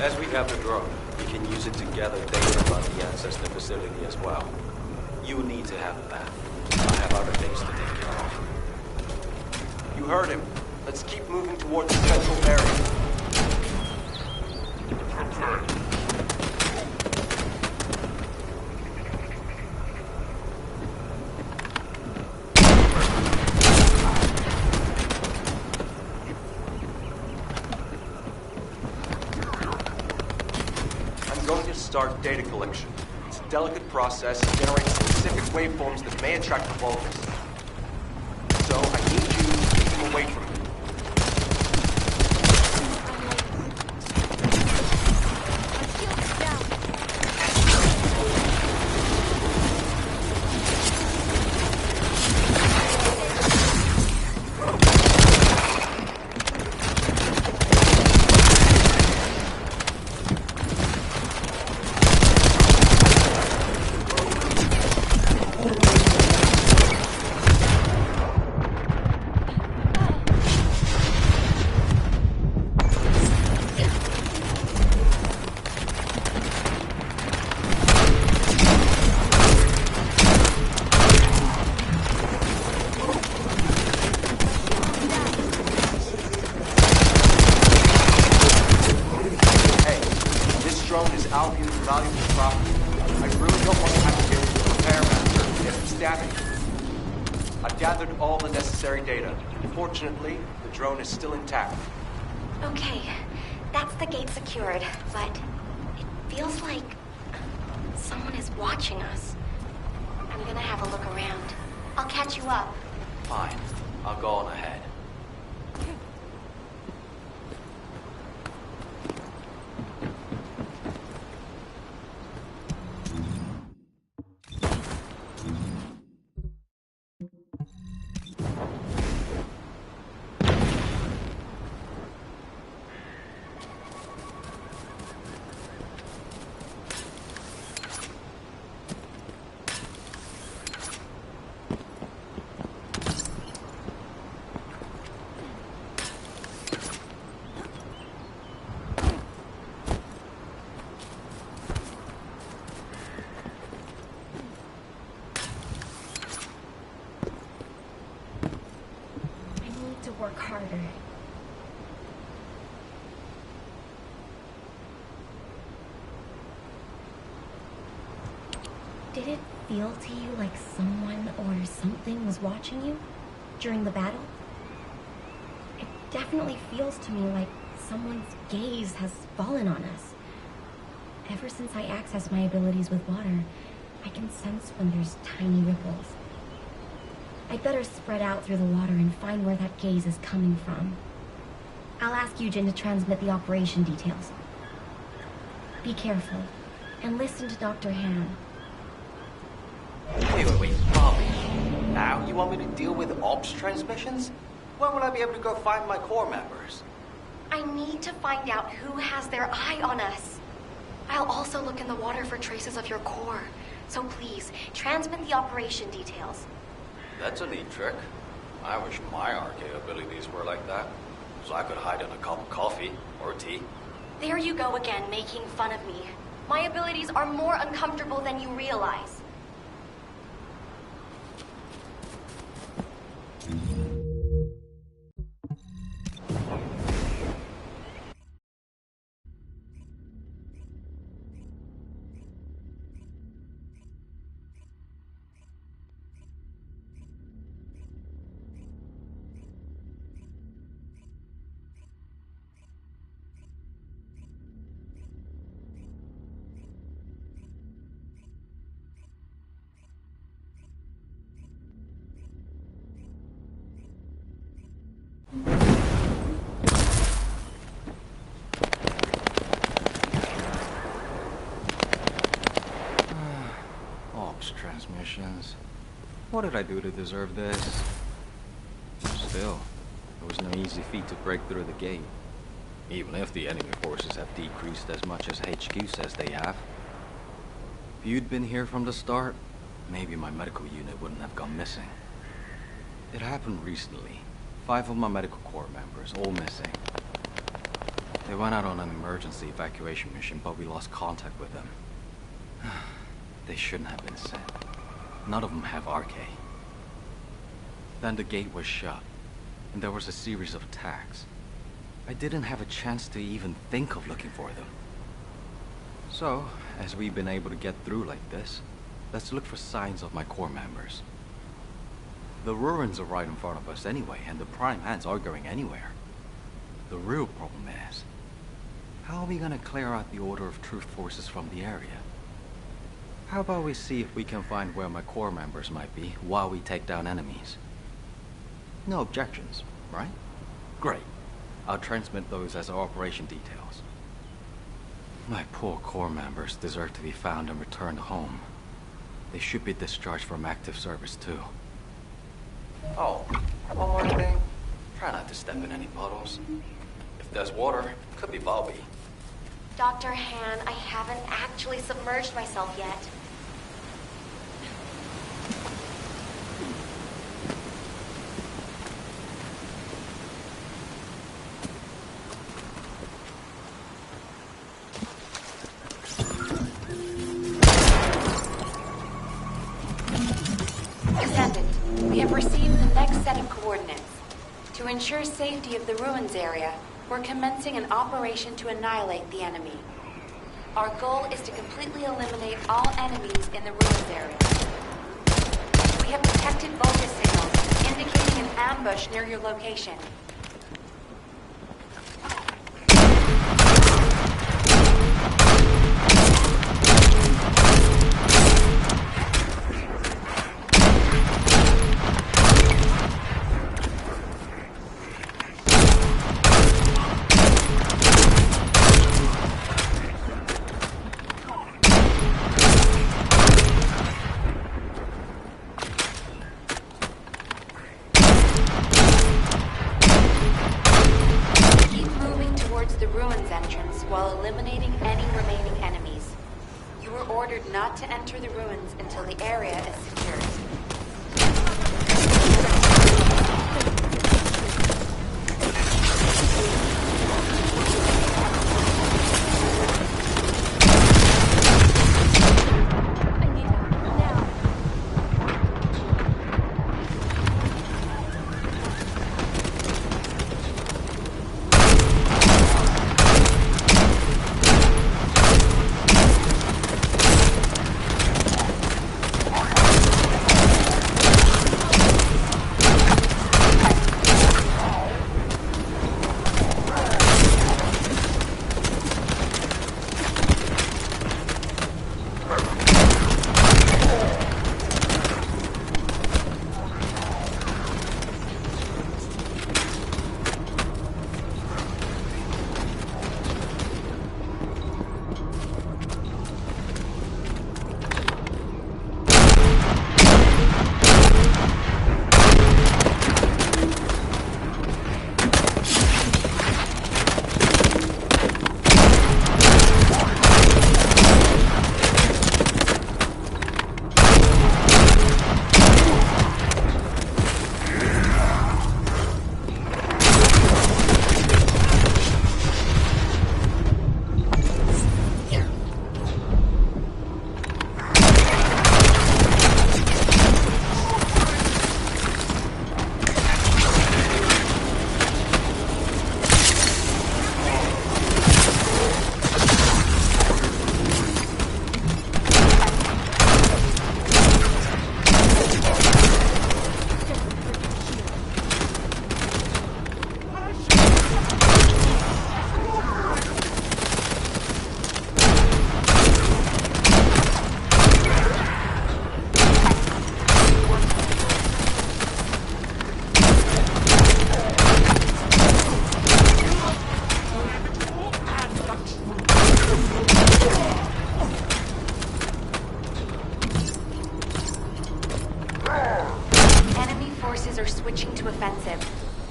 As we have the drone, we can use it to gather data about the Ancestor facility as well. You need to have that. I have other things to take care of. You heard him. Let's keep moving towards the central area. Start data collection. It's a delicate process and generates specific waveforms that may attract the vultures. So I need you to keep them away from me. Fortunately, the drone is still intact. Okay, that's the gate secured, but it feels like someone is watching us. I'm gonna have a look around. I'll catch you up. Fine. I'll go on ahead. Work harder. Did it feel to you like someone or something was watching you during the battle? It definitely feels to me like someone's gaze has fallen on us. Ever since I access my abilities with water, I can sense when there's tiny ripples. I'd better spread out through the water and find where that gaze is coming from. I'll ask Eugen to transmit the operation details. Be careful, and listen to Dr. Han. Wait, Bobby. Now you want me to deal with ops transmissions? When will I be able to go find my core members? I need to find out who has their eye on us. I'll also look in the water for traces of your core. So please, transmit the operation details. That's a neat trick. I wish my arcade abilities were like that, so I could hide in a cup of coffee or tea. There you go again, making fun of me. My abilities are more uncomfortable than you realize. Transmissions. What did I do to deserve this? Still, it was no easy feat to break through the gate. Even if the enemy forces have decreased as much as HQ says they have. If you'd been here from the start, maybe my medical unit wouldn't have gone missing. It happened recently. 5 of my medical corps members, all missing. They went out on an emergency evacuation mission, but we lost contact with them. They shouldn't have been sent. None of them have RK. Then the gate was shut, and there was a series of attacks. I didn't have a chance to even think of looking for them. So, as we've been able to get through like this, let's look for signs of my core members. The ruins are right in front of us anyway, and the Prime Hands aren't going anywhere. The real problem is, how are we gonna clear out the Order of Truth forces from the area? How about we see if we can find where my core members might be while we take down enemies? No objections, right? Great. I'll transmit those as our operation details. My poor core members deserve to be found and returned home. They should be discharged from active service too. Oh, one more thing. Try not to step in any puddles. If there's water, it could be Valby. Dr. Han, I haven't actually submerged myself yet. Descendant, we have received the next set of coordinates. To ensure safety of the ruins area, we're commencing an operation to annihilate the enemy. Our goal is to completely eliminate all enemies in the ruins area. We have detected Vulgus signals, indicating an ambush near your location. Not to enter the ruins until the area is secured.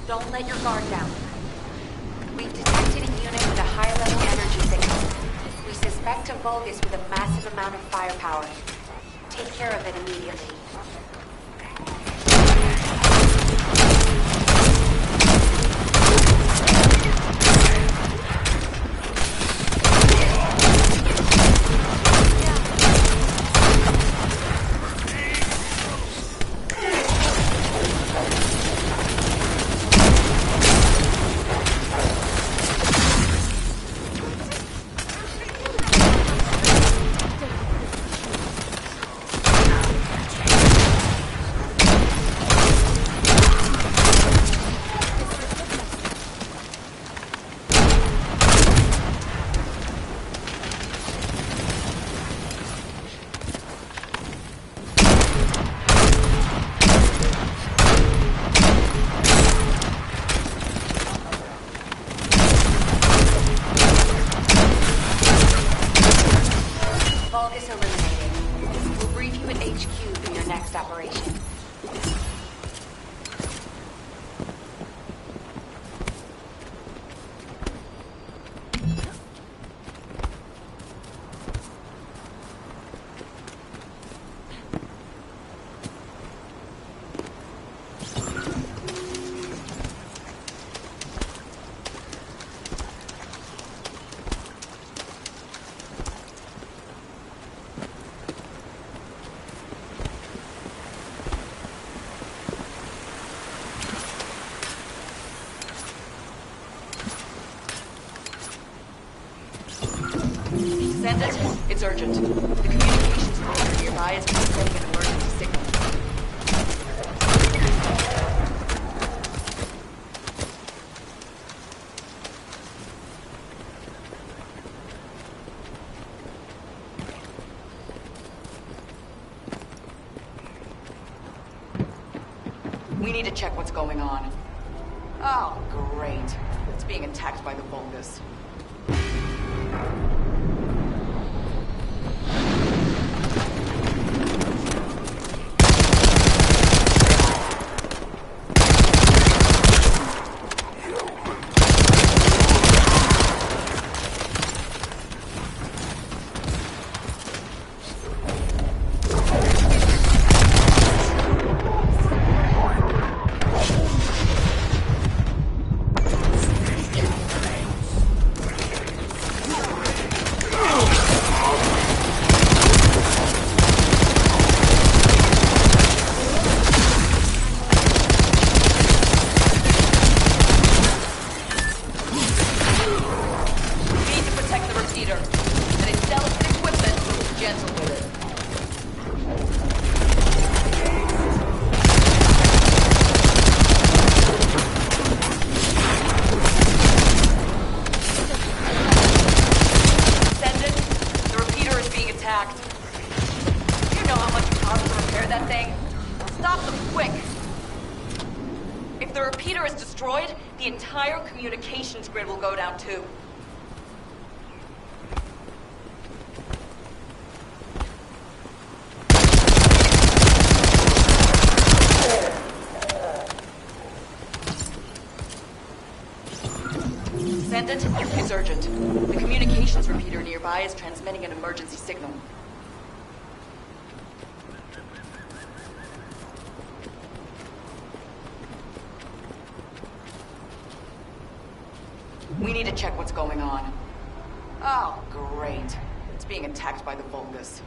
Don't let your guard down. We've detected a unit with a high-level energy signal. We suspect a Vulgus with a massive amount of firepower. Take care of it immediately. Descendant, it's urgent. The communications provider nearby is transmitting an emergency signal. We need to check what's going on. Oh, great. It's being attacked by the Vulgus. The entire communications grid will go down too. Descendant, it's urgent. The communications repeater nearby is transmitting an emergency signal. We need to check what's going on. Oh, great. It's being attacked by the Vulgus.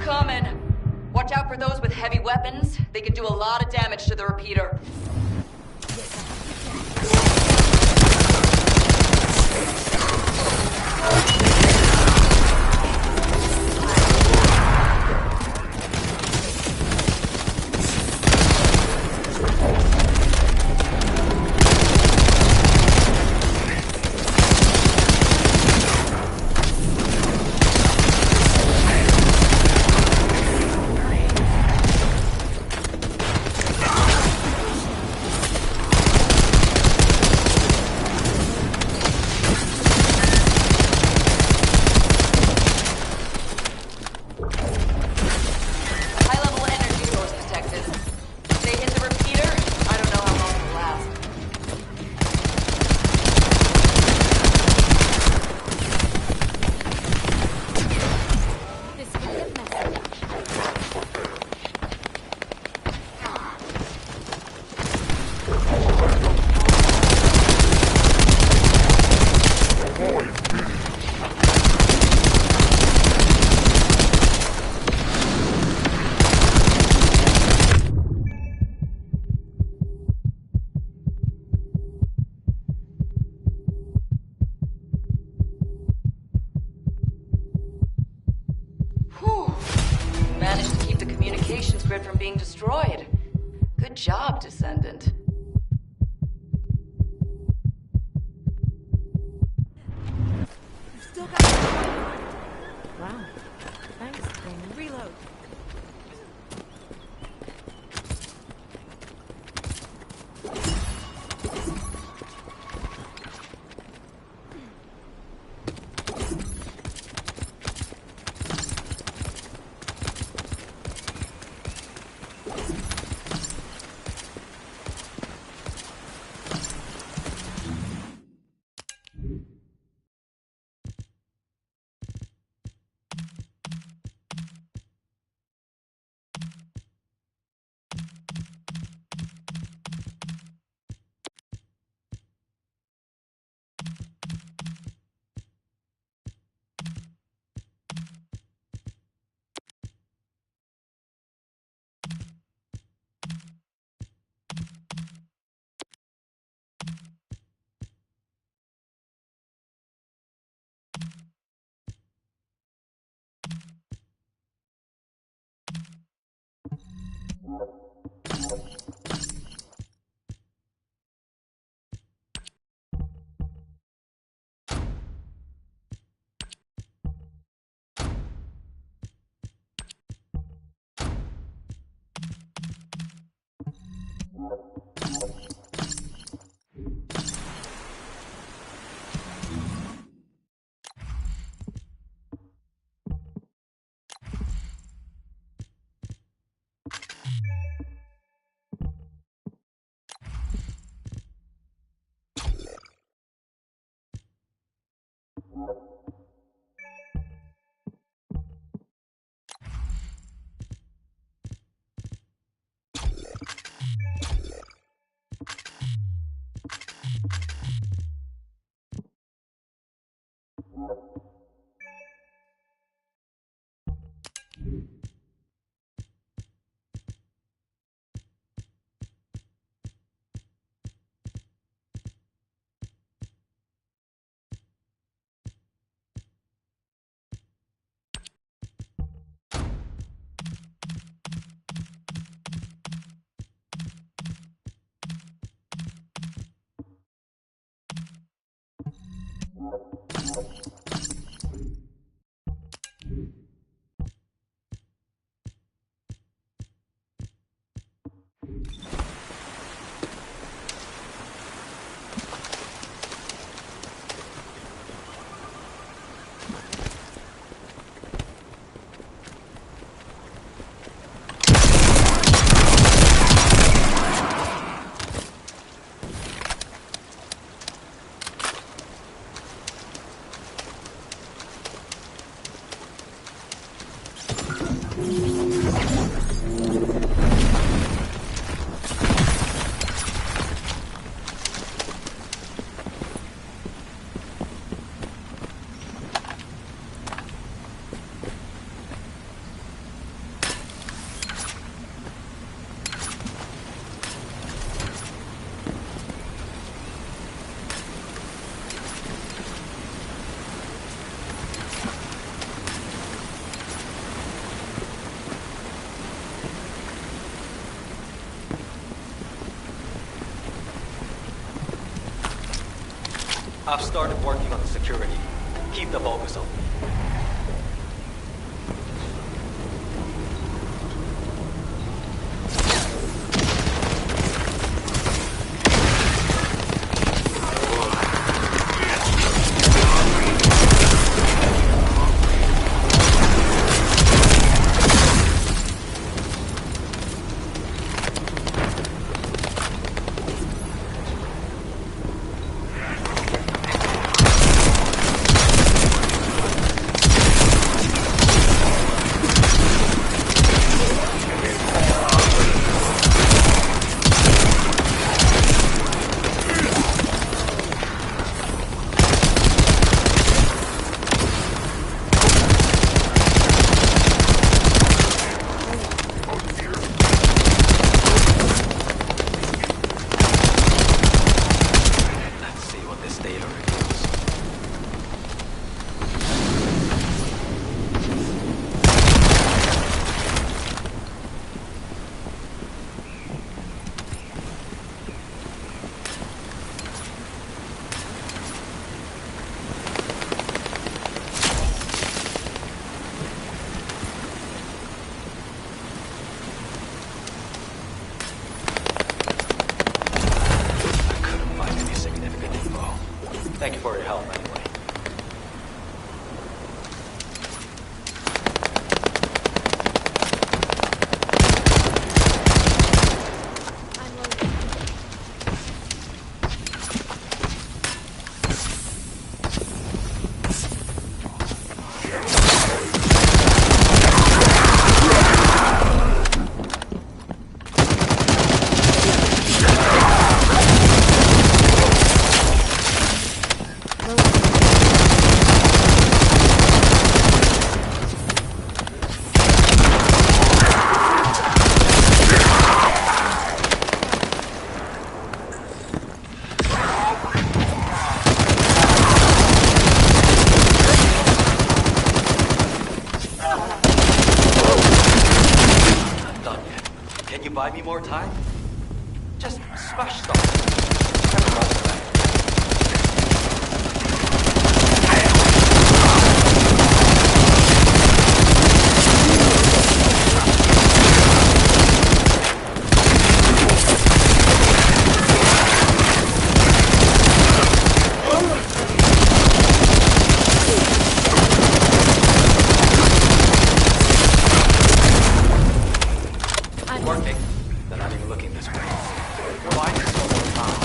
coming. Watch out for those with heavy weapons. They can do a lot of damage to the repeater. Managed to keep the communications grid from being destroyed. Good job, Descendant. Still got. Wow. Thanks, thing. Reload. I've started working on the security. Keep the focus open. Thank you for your help, anyway. Buy me more time? Just smash stuff. Working. They're not even looking this way. Why is so more time?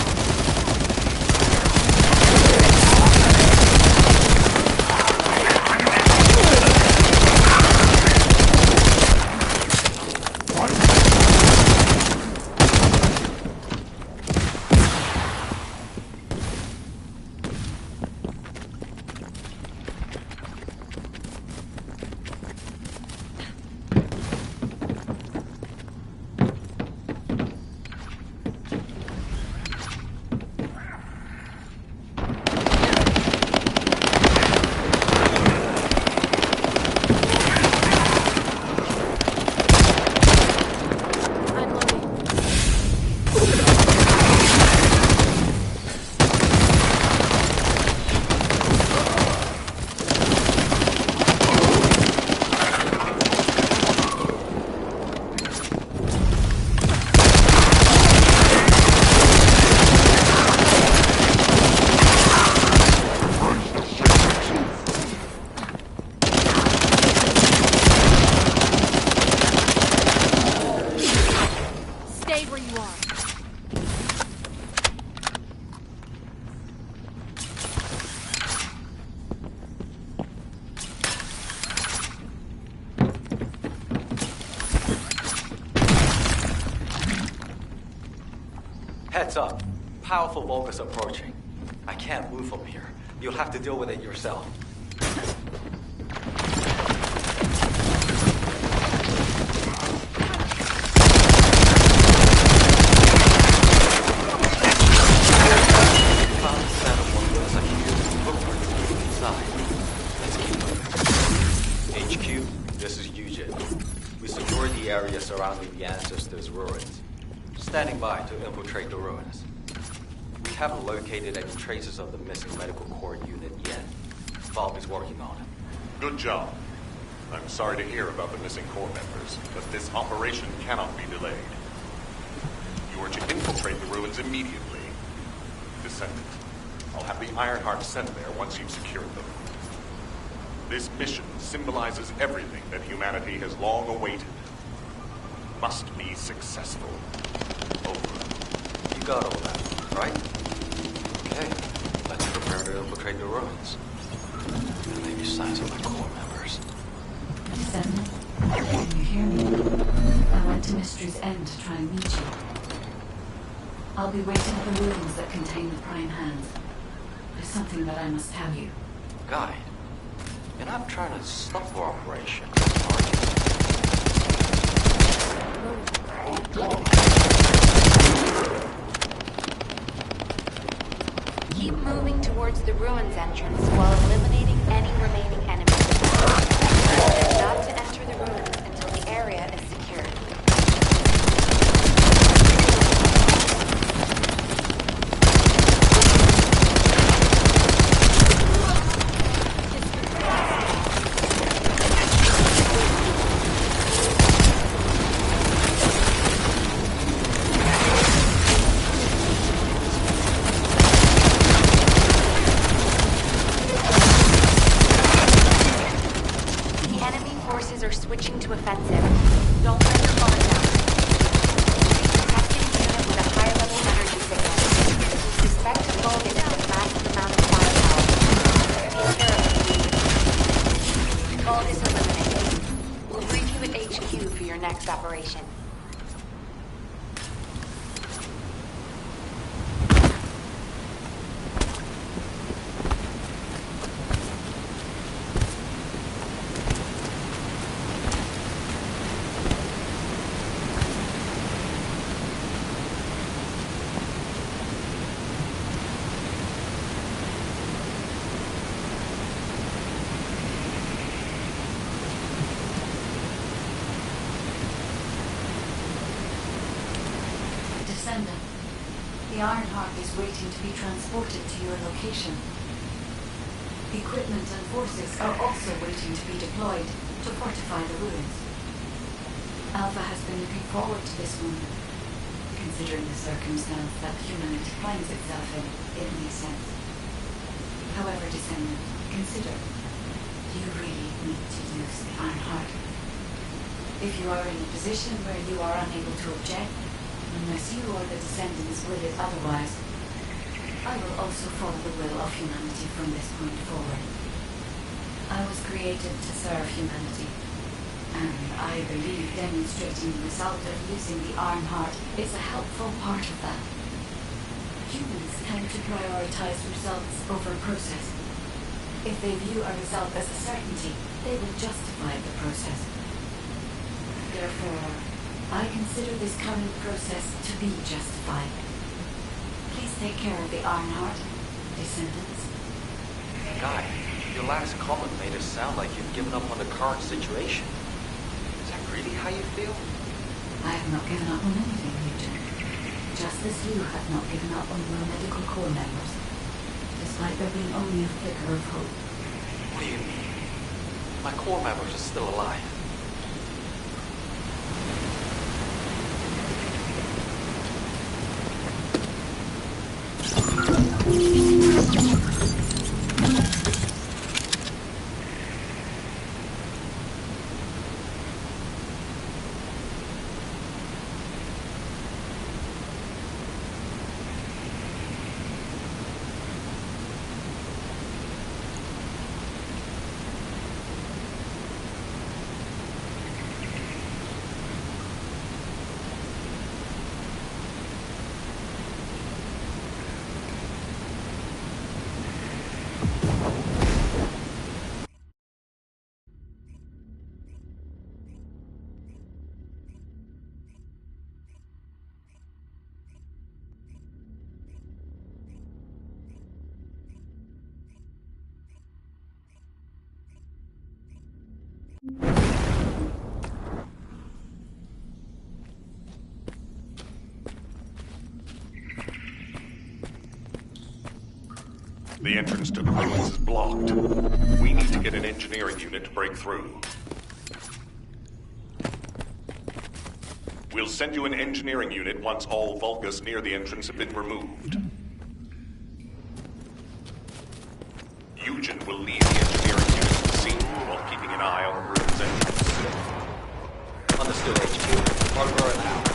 Heads up. Powerful Vulgus approaching. I can't move from here. You'll have to deal with it yourself. Found a set of one of those accused footprints inside. Let's keep moving. HQ, this is Eugen. We secured the area surrounding the Ancestors' ruins. Standing by to infiltrate the ruins. We haven't located any traces of the missing medical core unit yet. Valve is working on it. Good job. I'm sorry to hear about the missing core members, but this operation cannot be delayed. You are to infiltrate the ruins immediately. Descendant, I'll have the Ironheart sent there once you've secured them. This mission symbolizes everything that humanity has long awaited. Must be successful. Over. You got all that, right? Okay, let's prepare to infiltrate the ruins. There may be signs of my core members. Descendant, can you hear me? I went to Mystery's End to try and meet you. I'll be waiting at the ruins that contain the Prime Hands. There's something that I must tell you. Guy, you're not trying to stop our operation, Keep moving towards the ruins entrance while eliminating any remaining enemies. Remember not to enter the ruins until the area is secured. Switching to offensive. Don't let your guard down. Detecting the unit with a higher level energy signal. Suspect a bulb is with massive amount of firepower. Take care of it. Bulb is eliminated. We'll brief you at HQ for your next operation. Descendant, the Ironheart is waiting to be transported to your location. Equipment and forces are also waiting to be deployed to fortify the ruins. Alpha has been looking forward to this moment, considering the circumstance that humanity finds itself in. It makes sense. However, Descendant, consider, do you really need to use the Ironheart? If you are in a position where you are unable to object, unless you or the Descendants will it otherwise, I will also follow the will of humanity from this point forward. I was created to serve humanity, and I believe demonstrating the result of using the Ironheart is a helpful part of that. Humans tend to prioritize results over process. If they view a result as a certainty, they will justify the process. Therefore, I consider this current process to be justified. Please take care of the Ironheart, Descendants. Guy, your last comment made it sound like you've given up on the current situation. Is that really how you feel? I have not given up on anything, Legion. Just as you have not given up on your medical corps members, despite there being only a flicker of hope. What do you mean? My corps members are still alive. The entrance to the ruins is blocked. We need to get an engineering unit to break through. We'll send you an engineering unit once all Vulgus near the entrance have been removed. Eugen will lead the engineering unit to the scene while keeping an eye on the ruins entrance. Understood, HQ. Over and out.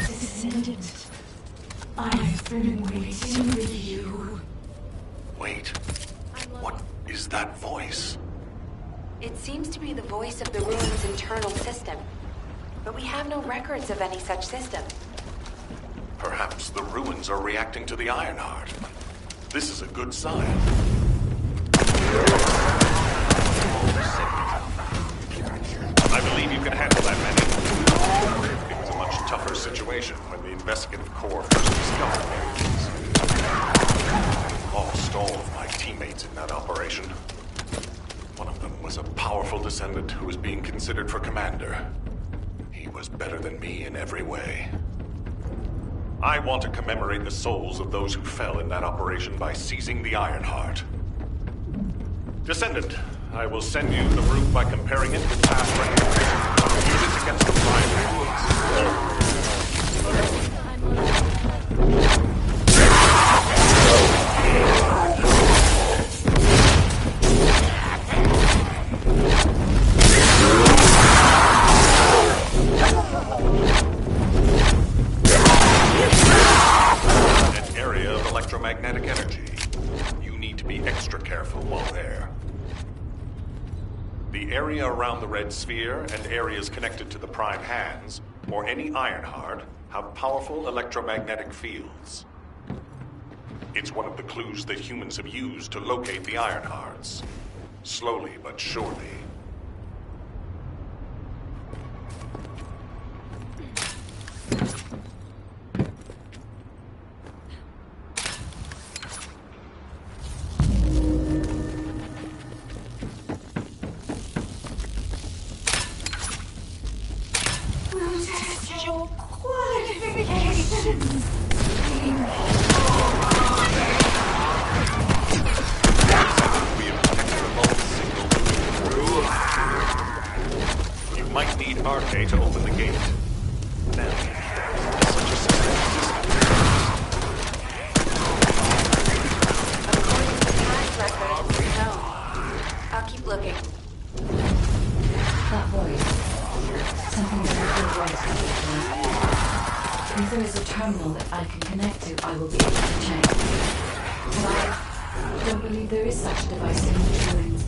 Descendant, I've been waiting for you. Wait. What is that voice? It seems to be the voice of the ruins' internal system. But we have no records of any such system. Perhaps the ruins are reacting to the Ironheart. This is a good sign. I believe you can handle that many. It was a much tougher situation when the investigative corps first discovered Americans. Lost all of my teammates in that operation. One of them was a powerful descendant who was being considered for commander. He was better than me in every way. I want to commemorate the souls of those who fell in that operation by seizing the Ironheart. Descendant, I will send you the route by comparing it with past records. Use it against the Prime an area of electromagnetic energy. You need to be extra careful while there. The area around the red sphere and areas connected to the Prime Hands, or any Ironheart, have powerful electromagnetic fields. It's one of the clues that humans have used to locate the Ironhearts. Slowly but surely. You might need RK to open the gate. Now, such a system No. I'll keep looking. That voice. Something that I If there is a terminal that I can connect to, I will be able to check. But I don't believe there is such a device in the ruins.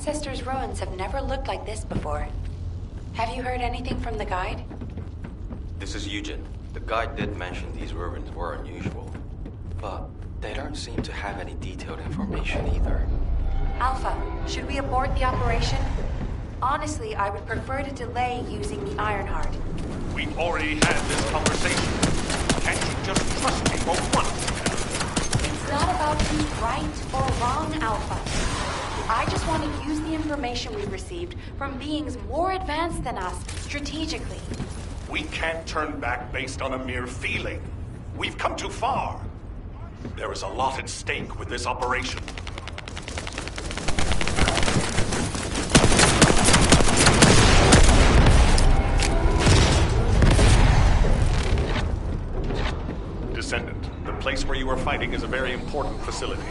ancestors' ruins have never looked like this before. Have you heard anything from the guide? This is Eugen. The guide did mention these ruins were unusual, but they don't seem to have any detailed information either. Alpha, should we abort the operation? Honestly, I would prefer to delay using the Ironheart. We've already had this conversation. Can't you just trust me for once? It's not about who's right or wrong, Alpha. I just want to use the information we've received from beings more advanced than us strategically. We can't turn back based on a mere feeling. We've come too far. There is a lot at stake with this operation. Descendant, the place where you are fighting is a very important facility.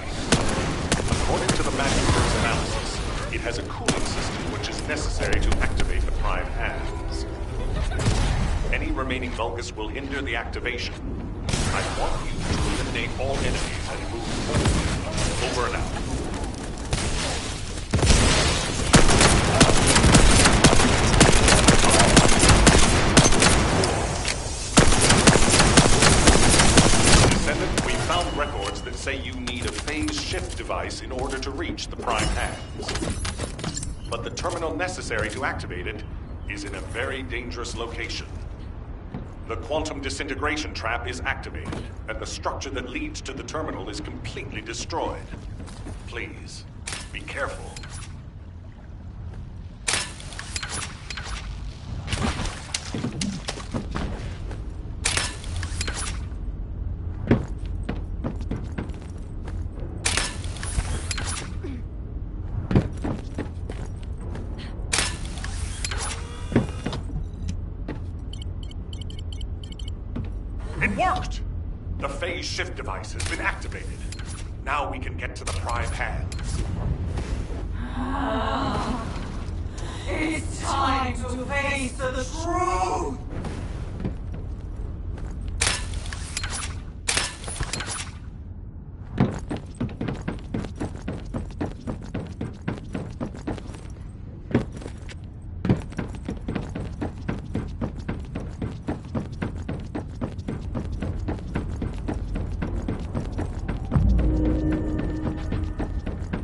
According to the Magister's analysis, it has a cooling system which is necessary to activate the Prime Hands. Any remaining Vulgus will hinder the activation. I want you to eliminate all enemies and move forward. Over and out. Descendant, we found records that say you need a phase shift device in order to reach the Prime Hands. But the terminal necessary to activate it is in a very dangerous location. The quantum disintegration trap is activated, and the structure that leads to the terminal is completely destroyed. Please, be careful. It worked! The phase shift device has been activated. Now we can get to the Prime Hands. It's time to face the truth!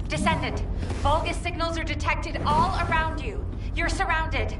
Descendant, Vulgus signals are detected all around you. You're surrounded.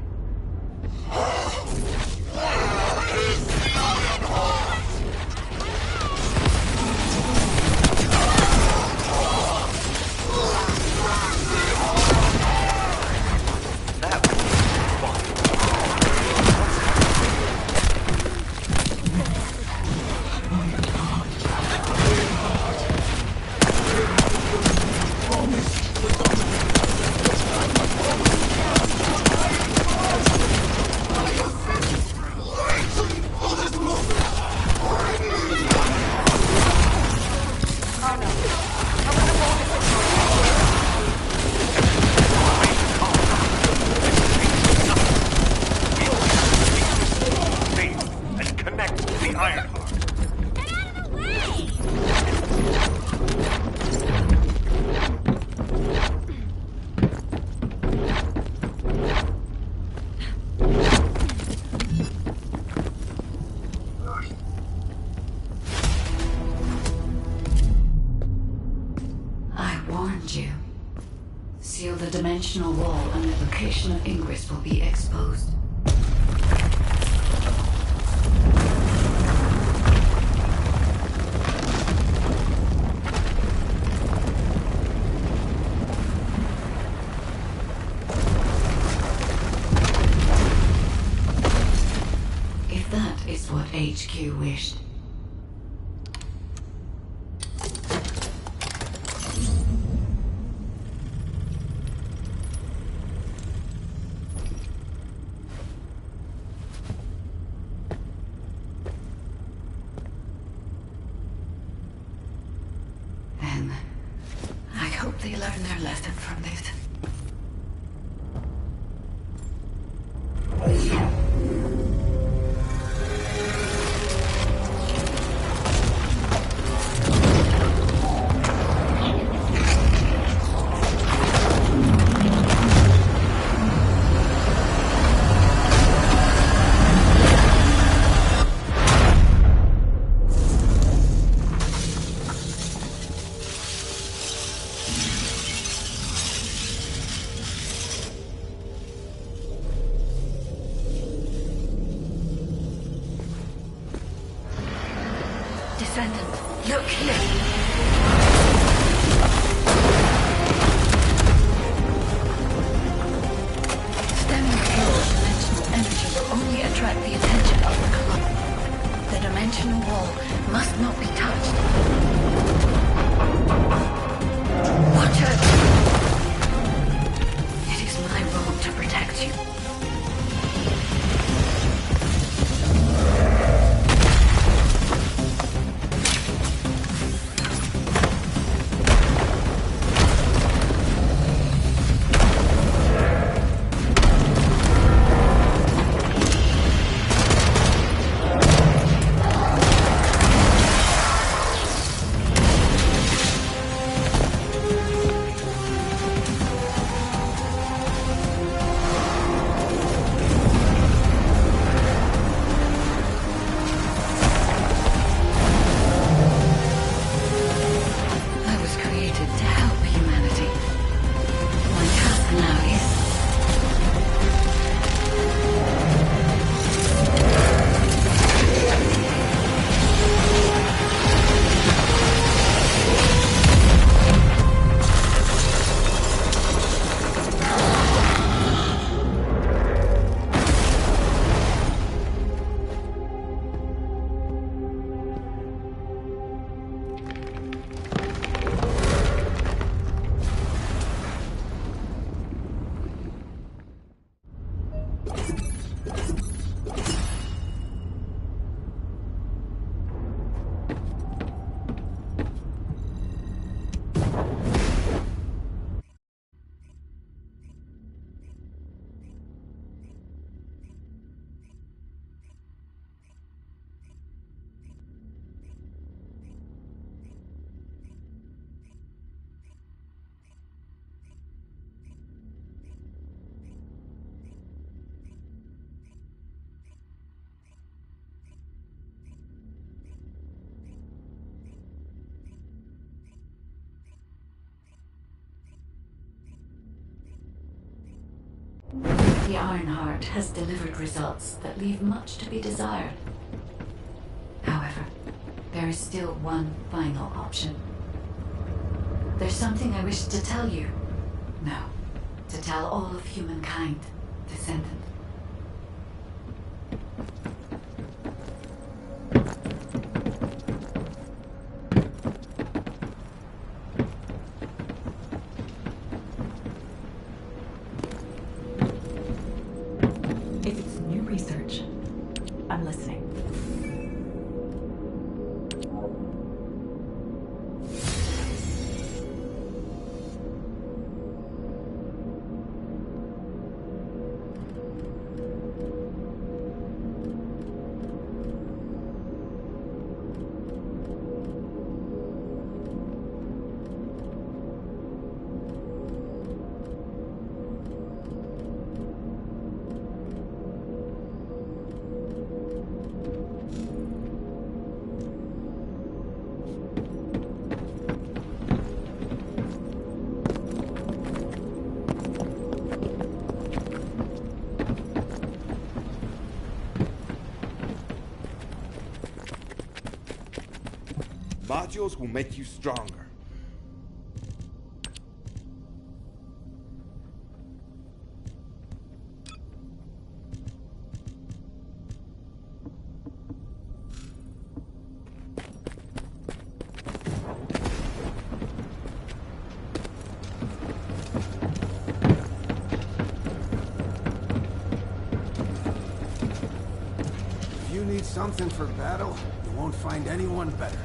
And connect the Ironheart. I warned you. Seal the dimensional wall and the location of Ingress will be exposed. If that is what HQ wished. Then, I hope they learn their lesson from this. Descendant, look here. Stemming the flow of dimensional energy will only attract the attention of the Colossus. The dimensional wall must not be touched. Watch out! It is my role to protect you. The Ironheart has delivered results that leave much to be desired. However, there is still one final option. There's something I wish to tell you. No, to tell all of humankind, Descendant. If it's new research, I'm listening. Modules will make you stronger. If you need something for battle, you won't find anyone better.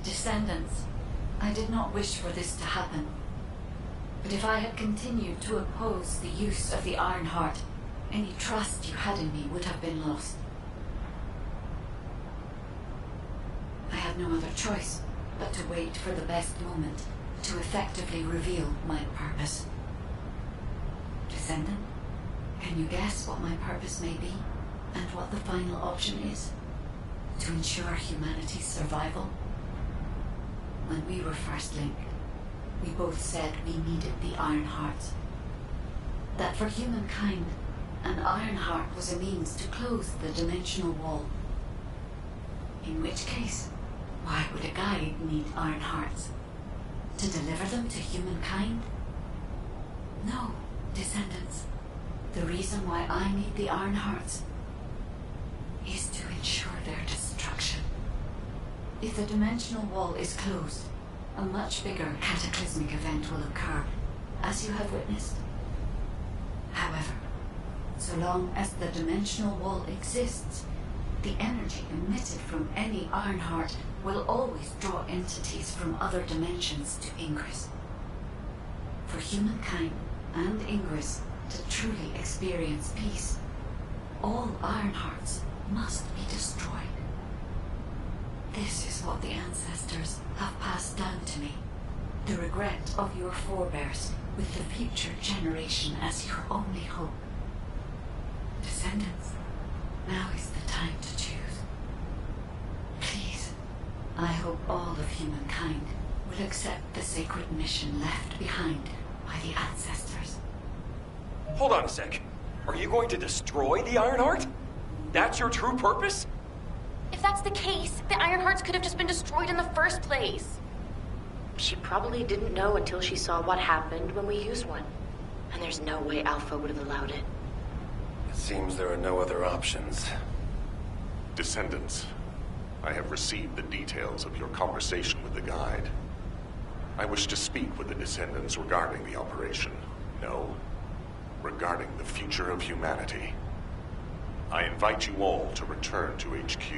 Descendants, I did not wish for this to happen. But if I had continued to oppose the use of the Iron Heart, any trust you had in me would have been lost. I had no other choice but to wait for the best moment to effectively reveal my purpose. Descendant, can you guess what my purpose may be, and what the final option is? To ensure humanity's survival? When we were first linked, we both said we needed the Iron Hearts. That for humankind, an Iron Heart was a means to close the dimensional wall. In which case, why would a guide need Iron Hearts? To deliver them to humankind? No, Descendants. The reason why I need the Iron Hearts is to ensure their destruction. If the dimensional wall is closed, a much bigger cataclysmic event will occur, as you have witnessed. However, so long as the dimensional wall exists, the energy emitted from any Iron Heart will always draw entities from other dimensions to Ingress. For humankind and Ingress to truly experience peace, all Iron Hearts must be destroyed. This is what the ancestors have passed down to me. The regret of your forebears with the future generation as your only hope. Descendants, now is the time to choose. Please, I hope all of humankind will accept the sacred mission left behind by the ancestors. Hold on a sec. Are you going to destroy the Iron Heart? That's your true purpose? If that's the case, the Iron Hearts could have just been destroyed in the first place. She probably didn't know until she saw what happened when we used one. And there's no way Alpha would have allowed it. It seems there are no other options. Descendants, I have received the details of your conversation with the guide. I wish to speak with the Descendants regarding the operation. No, regarding the future of humanity. I invite you all to return to HQ.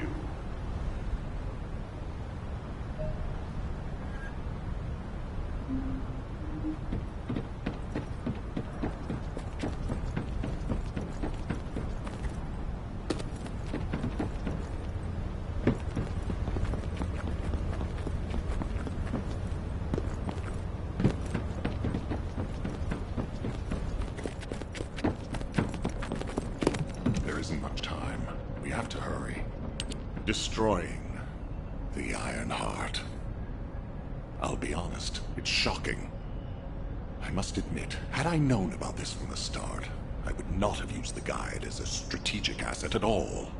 Destroying the Iron Heart. I'll be honest, it's shocking. I must admit, had I known about this from the start, I would not have used the guide as a strategic asset at all.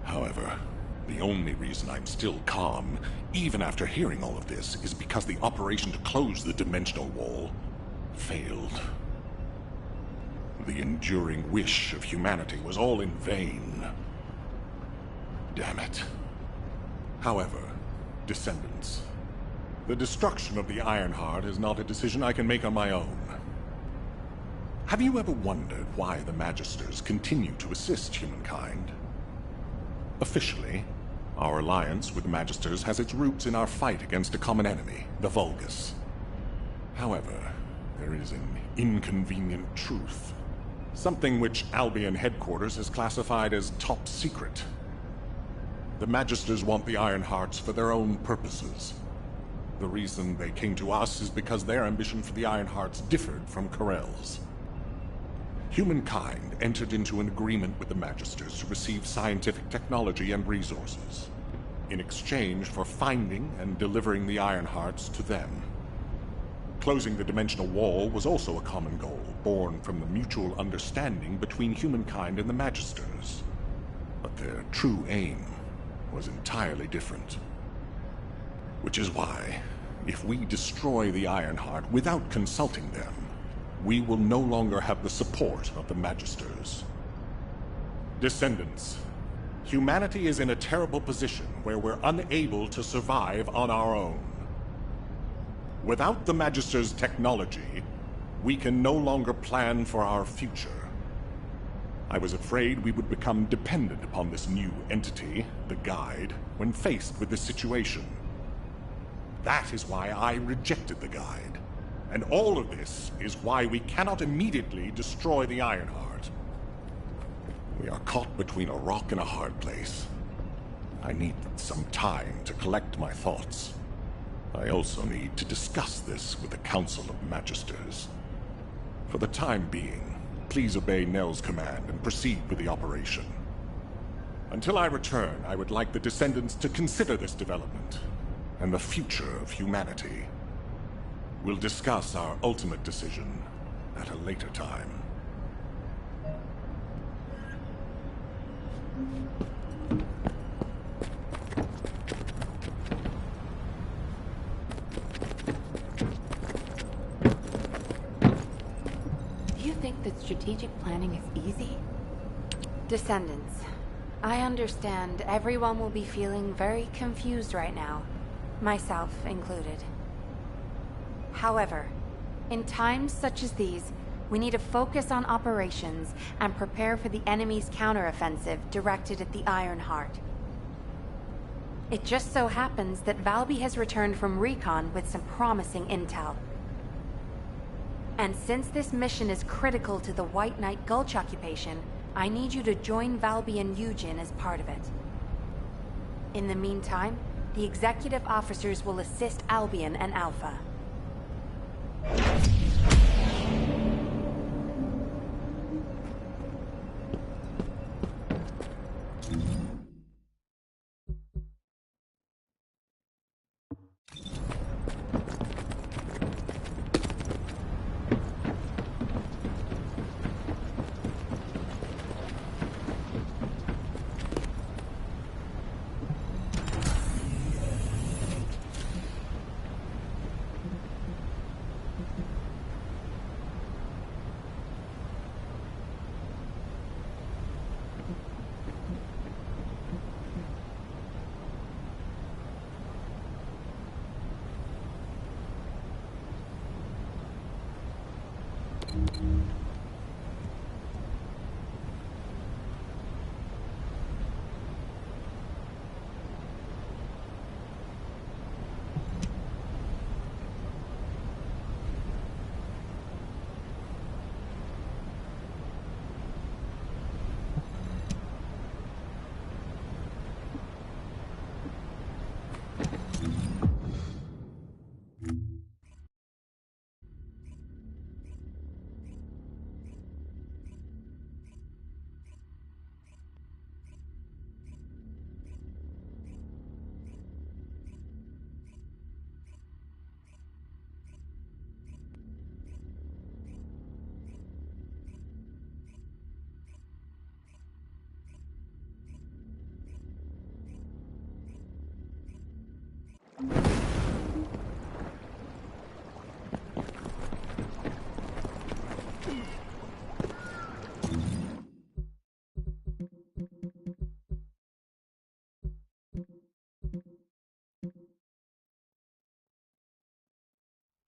However, the only reason I'm still calm, even after hearing all of this, is because the operation to close the dimensional wall failed. The enduring wish of humanity was all in vain. Damn it. However, Descendants, the destruction of the Iron Heart is not a decision I can make on my own. Have you ever wondered why the Magisters continue to assist humankind? Officially, our alliance with the Magisters has its roots in our fight against a common enemy, the Vulgus. However, there is an inconvenient truth. Something which Albion headquarters has classified as top secret. The Magisters want the Iron Hearts for their own purposes. The reason they came to us is because their ambition for the Iron Hearts differed from Corell's. Humankind entered into an agreement with the Magisters to receive scientific technology and resources, in exchange for finding and delivering the Iron Hearts to them. Closing the dimensional wall was also a common goal, born from the mutual understanding between humankind and the Magisters. But their true aim was entirely different. Which is why, if we destroy the Iron Heart without consulting them, we will no longer have the support of the Magisters. Descendants, humanity is in a terrible position where we're unable to survive on our own. Without the Magisters' technology, we can no longer plan for our future. I was afraid we would become dependent upon this new entity, the Guide, when faced with this situation. That is why I rejected the guide. And all of this is why we cannot immediately destroy the Ironheart. We are caught between a rock and a hard place. I need some time to collect my thoughts. I also need to discuss this with the Council of Magisters. For the time being, please obey Nell's command and proceed with the operation. Until I return, I would like the Descendants to consider this development and the future of humanity. We'll discuss our ultimate decision at a later time. Do you think that strategic planning is easy? Descendants, I understand everyone will be feeling very confused right now, myself included. However, in times such as these, we need to focus on operations and prepare for the enemy's counteroffensive directed at the Ironheart. It just so happens that Valby has returned from recon with some promising intel. And since this mission is critical to the White Knight Gulch occupation, I need you to join Valby and Eugen as part of it. In the meantime, the executive officers will assist Albion and Alpha.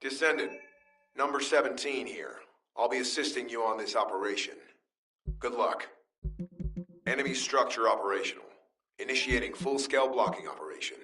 Descendant, number 17 here. I'll be assisting you on this operation. Good luck. Enemy structure operational. Initiating full-scale blocking operation.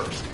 first.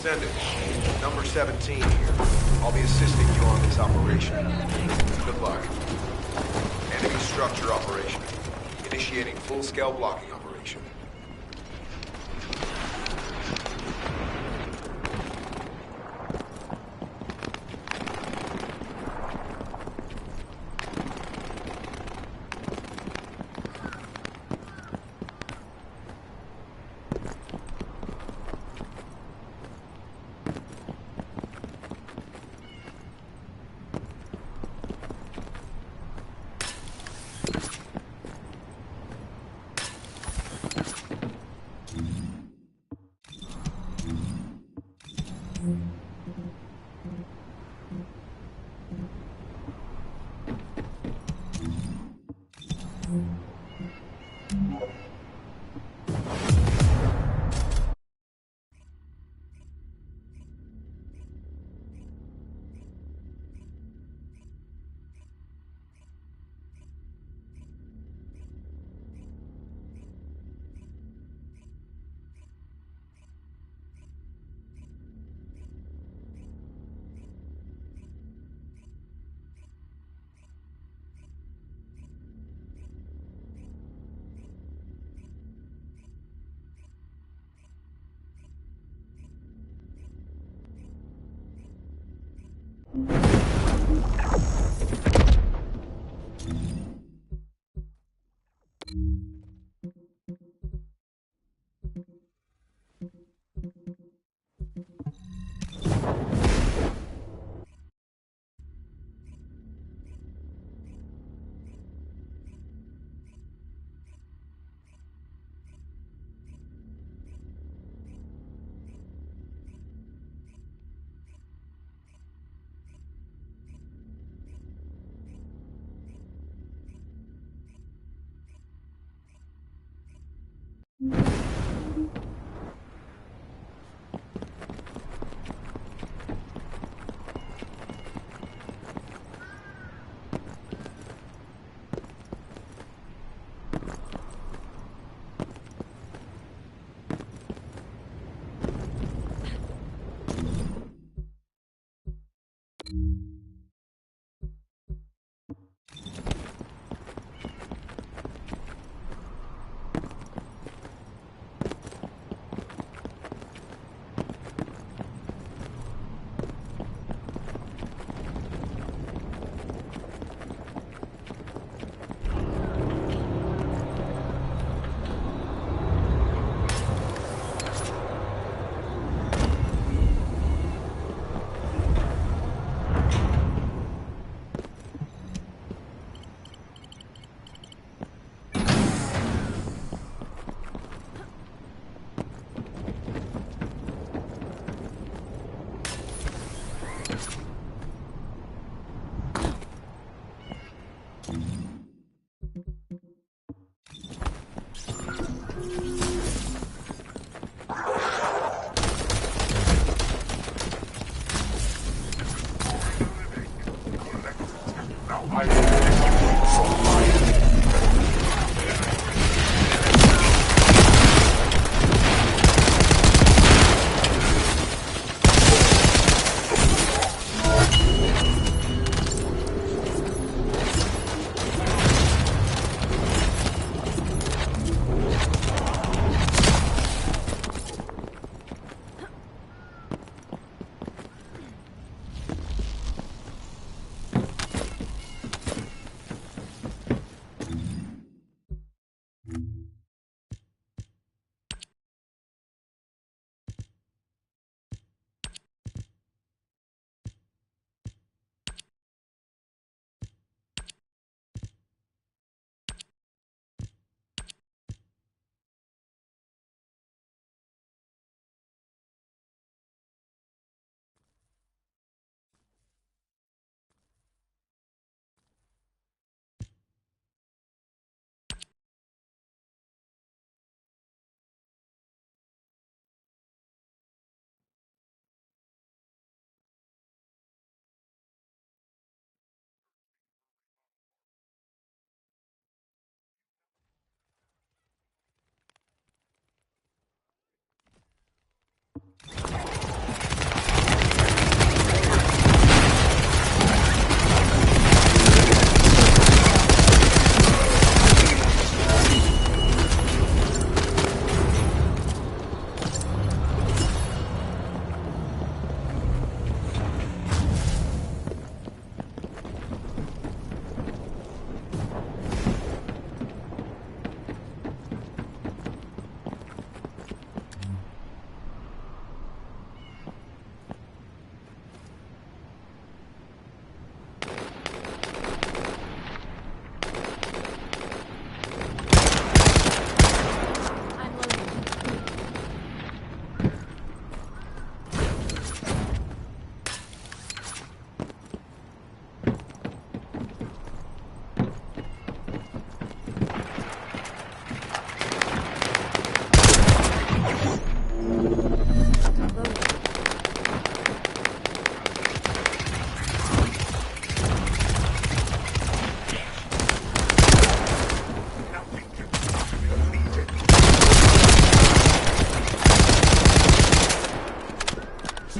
Descendant, number 17 here. I'll be assisting you on this operation. Good luck. Enemy structure operation. Initiating full-scale blocking operation.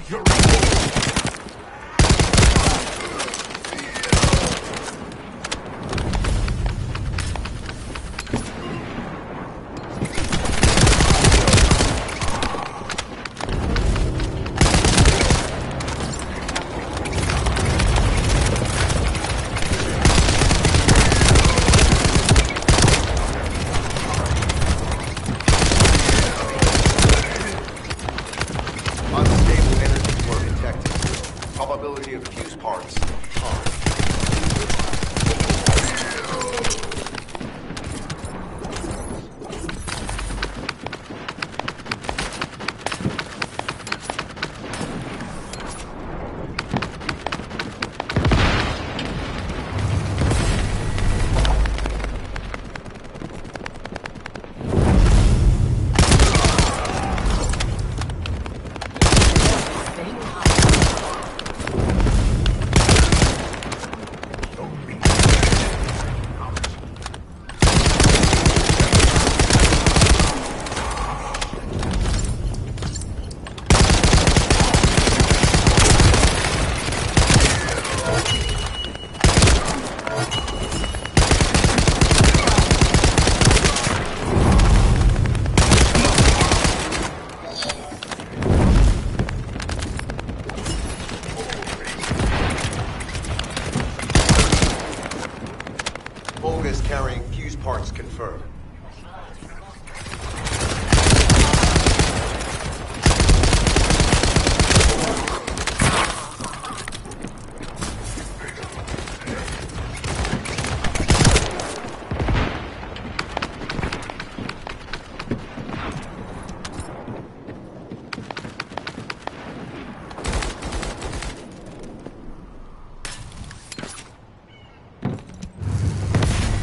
Unstable energy flow detected. Probability of fuse parts high. Volga is carrying fuse parts confirmed.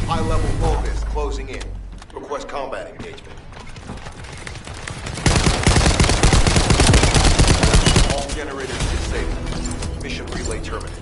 High-level Volga is closing in. Request combat engagement. All generators disabled. Mission relay terminated.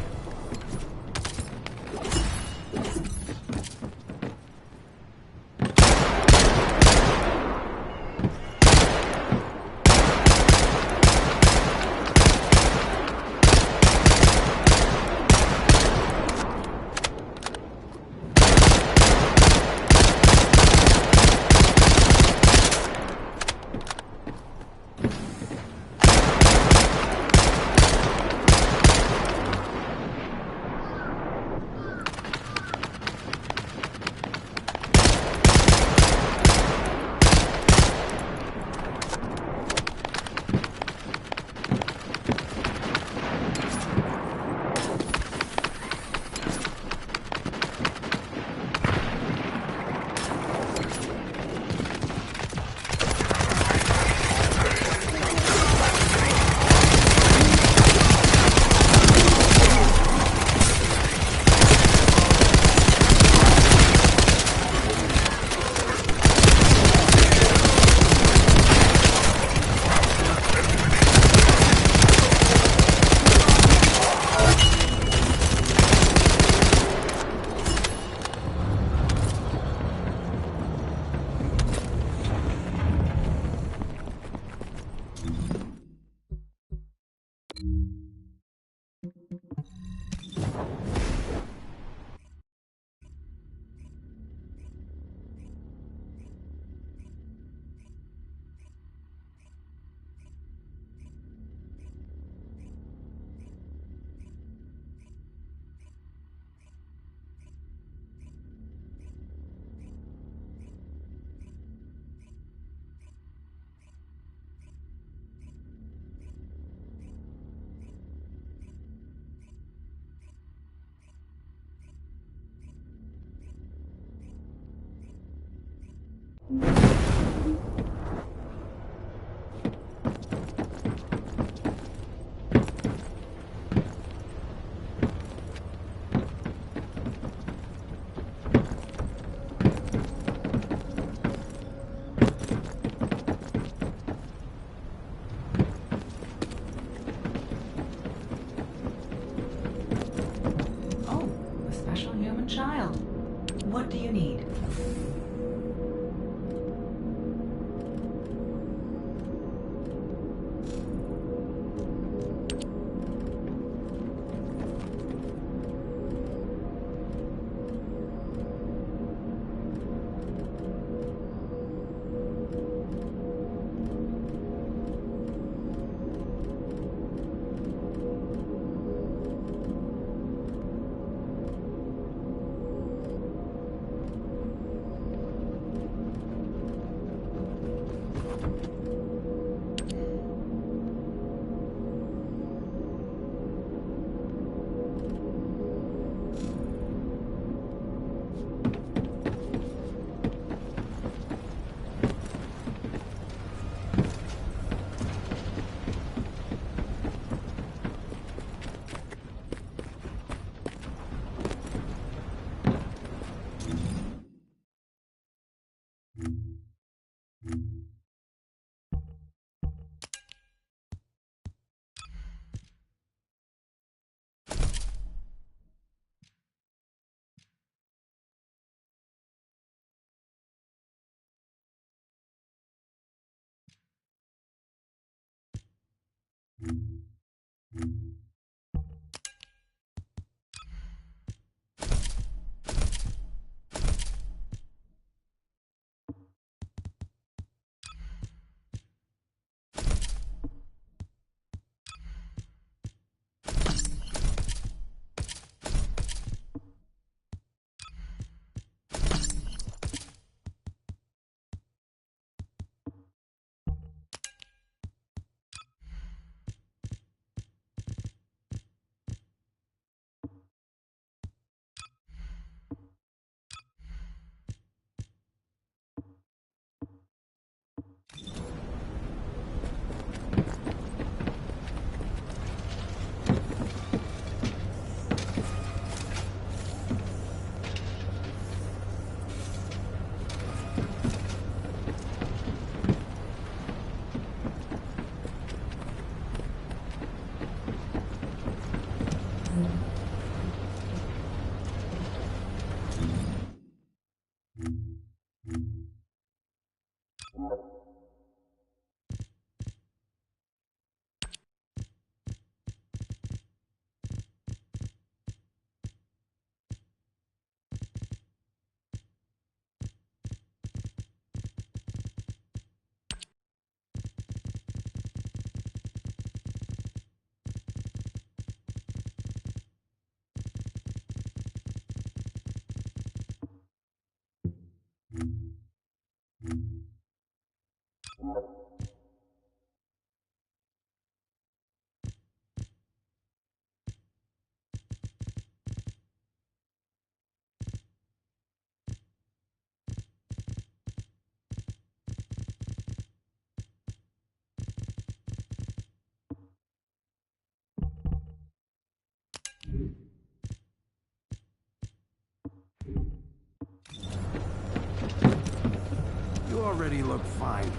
You already look fine.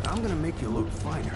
I'm gonna make you look finer.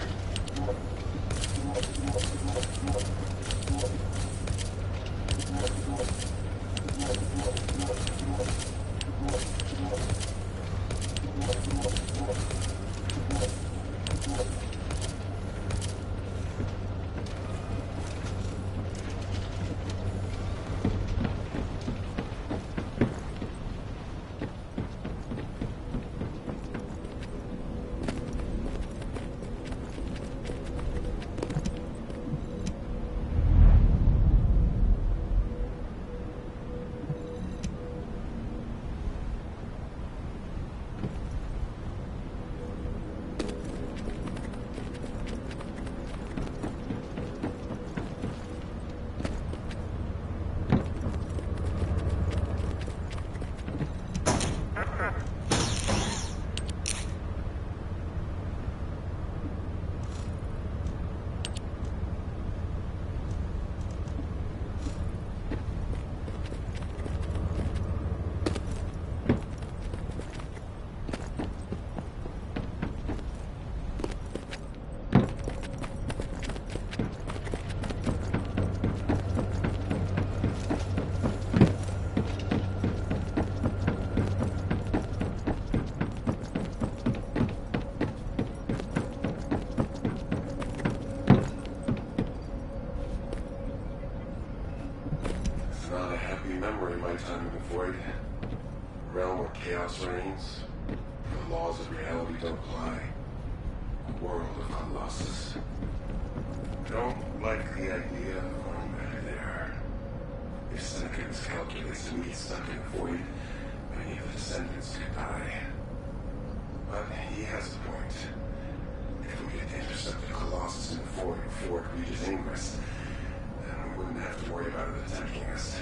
Not a happy memory of my time in the Void. A realm where chaos reigns. The laws of reality don't apply. A world of Colossus. I don't like the idea of going back there. If Seneca's calculates to me stuck in the Void, many of the Descendants could die. But he has a point. If we could intercept the Colossus in the Void before it reaches Ingress, then we wouldn't have to worry about it attacking us.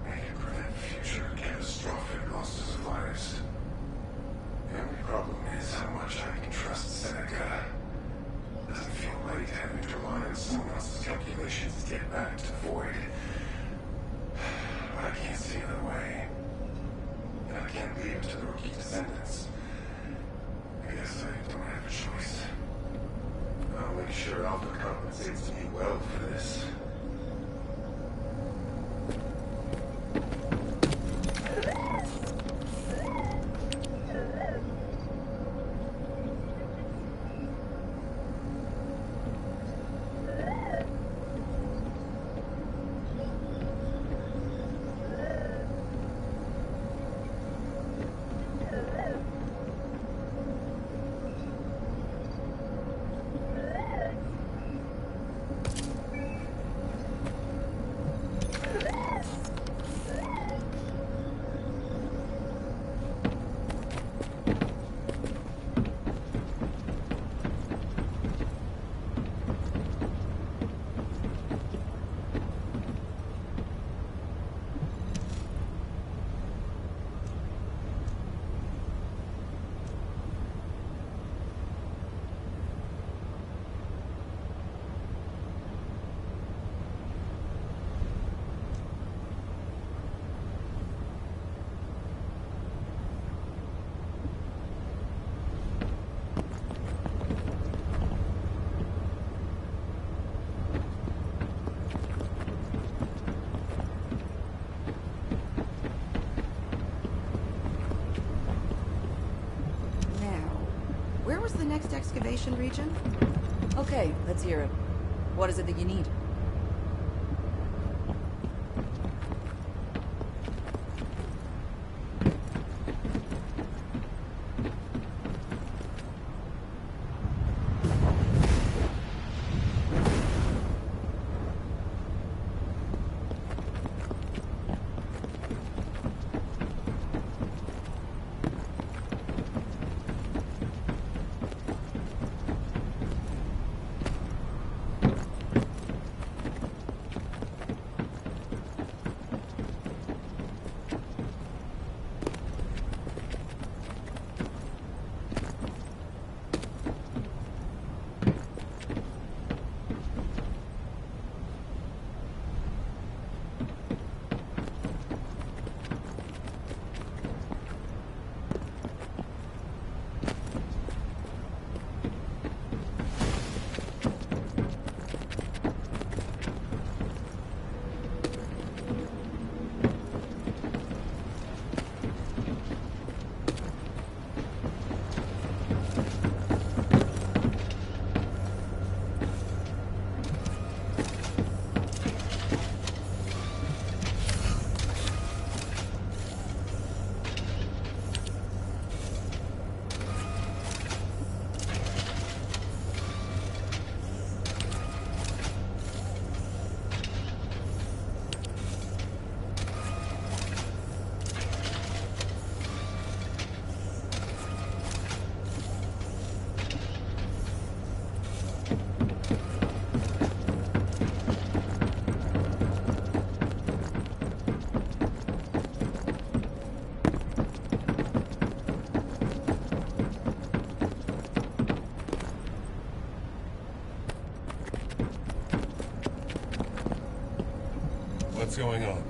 We could prevent future catastrophic losses of lives. The only problem is how much I can trust Seneca. Doesn't feel right having to rely on someone else's calculations to get back to the Void. But I can't see another way. And I can't leave it to the rookie Descendants. I guess I don't have a choice. I'll make sure Alpha compensates me well for this. next excavation region? Okay, let's hear it. What is it that you need? What's going on?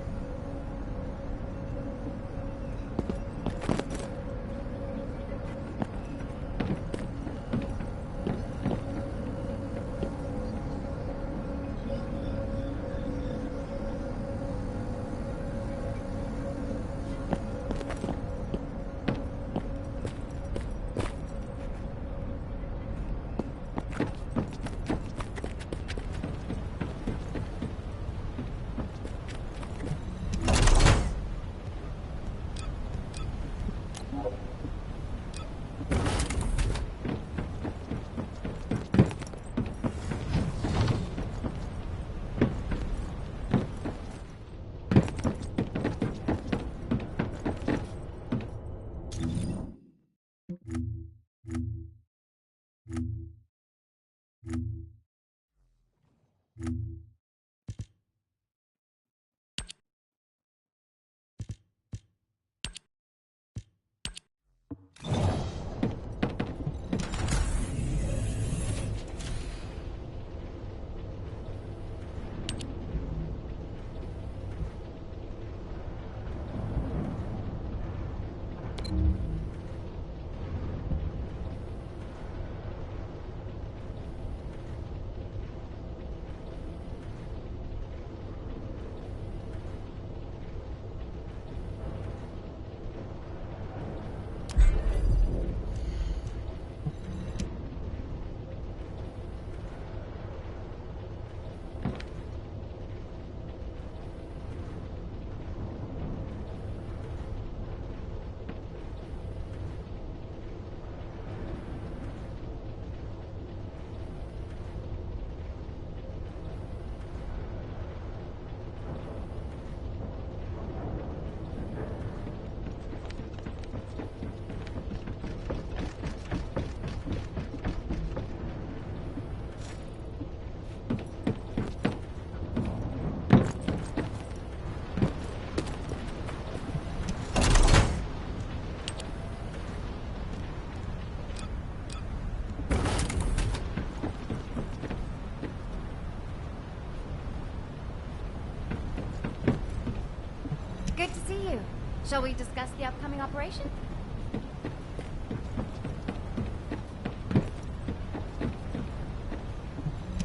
Good to see you. Shall we discuss the upcoming operation?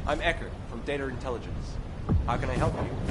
I'm Eckert from Data Intelligence. How can I help you?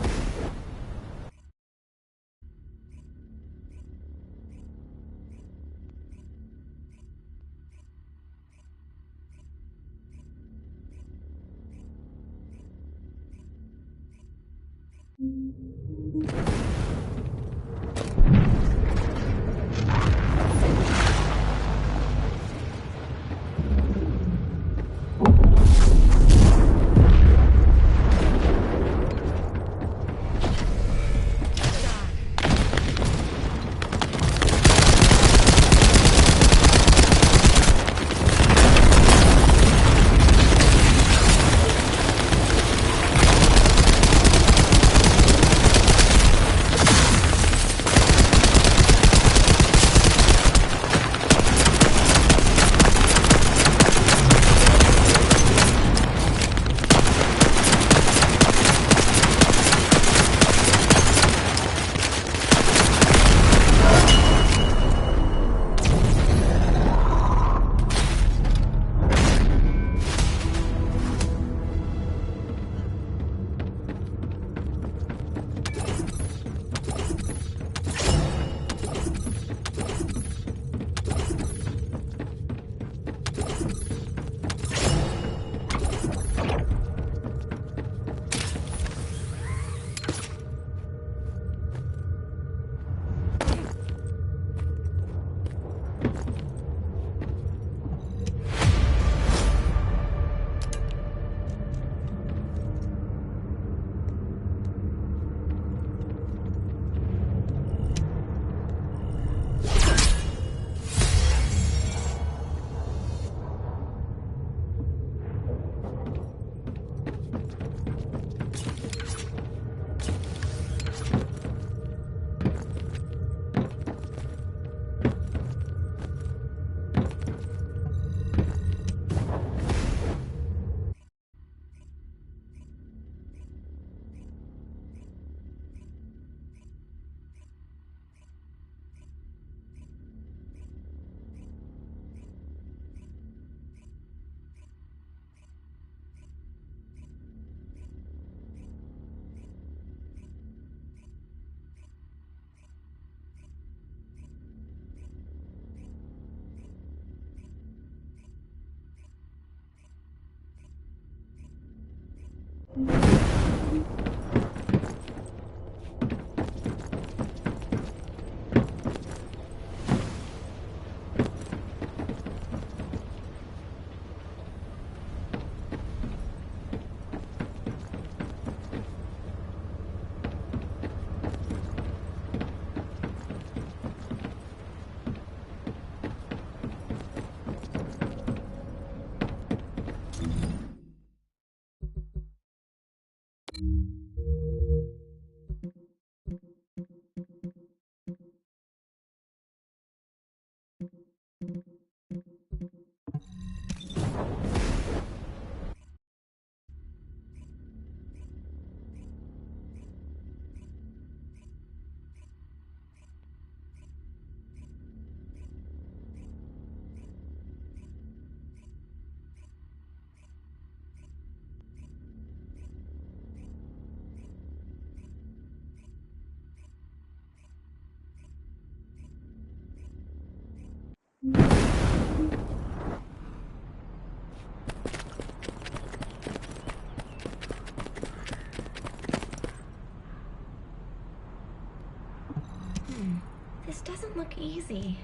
This doesn't look easy.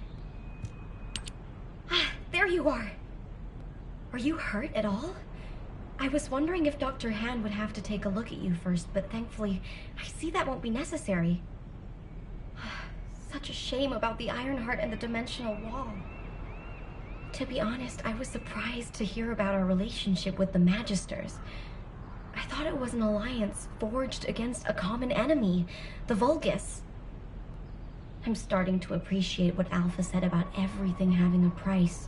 Ah, there you are. Are you hurt at all? I was wondering if Dr. Han would have to take a look at you first, but thankfully, I see that won't be necessary. Such a shame about the Ironheart and the dimensional wall. To be honest, I was surprised to hear about our relationship with the Magisters. I thought it was an alliance forged against a common enemy, the Vulgus. I'm starting to appreciate what Alpha said about everything having a price.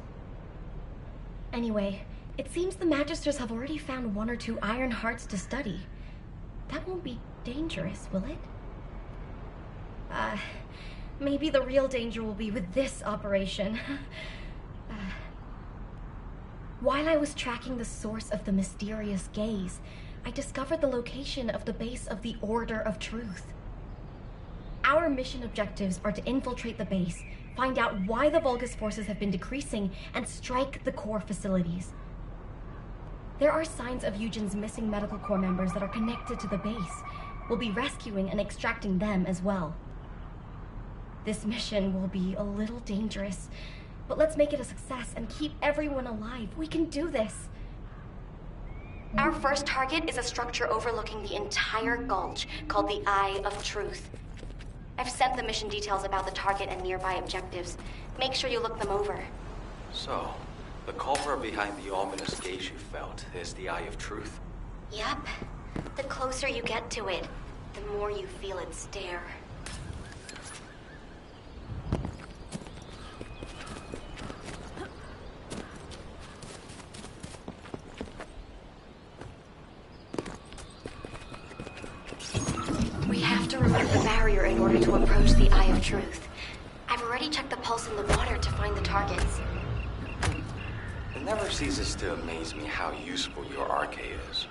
Anyway, it seems the Magisters have already found 1 or 2 Ironhearts to study. That won't be dangerous, will it? Maybe the real danger will be with this operation. While I was tracking the source of the mysterious gaze, I discovered the location of the base of the Order of Truth. Our mission objectives are to infiltrate the base, find out why the Vulgus forces have been decreasing, and strike the core facilities. There are signs of Eugen's missing medical corps members that are connected to the base, we'll be rescuing and extracting them as well. This mission will be a little dangerous, but let's make it a success and keep everyone alive. We can do this. Our first target is a structure overlooking the entire gulch called the Eye of Truth. I've sent the mission details about the target and nearby objectives. Make sure you look them over. So, the culprit behind the ominous gaze you felt is the Eye of Truth? Yep. The closer you get to it, the more you feel it stare. We have to remove the barrier in order to approach the Eye of Truth. I've already checked the pulse in the water to find the targets. It never ceases to amaze me how useful your arcade is.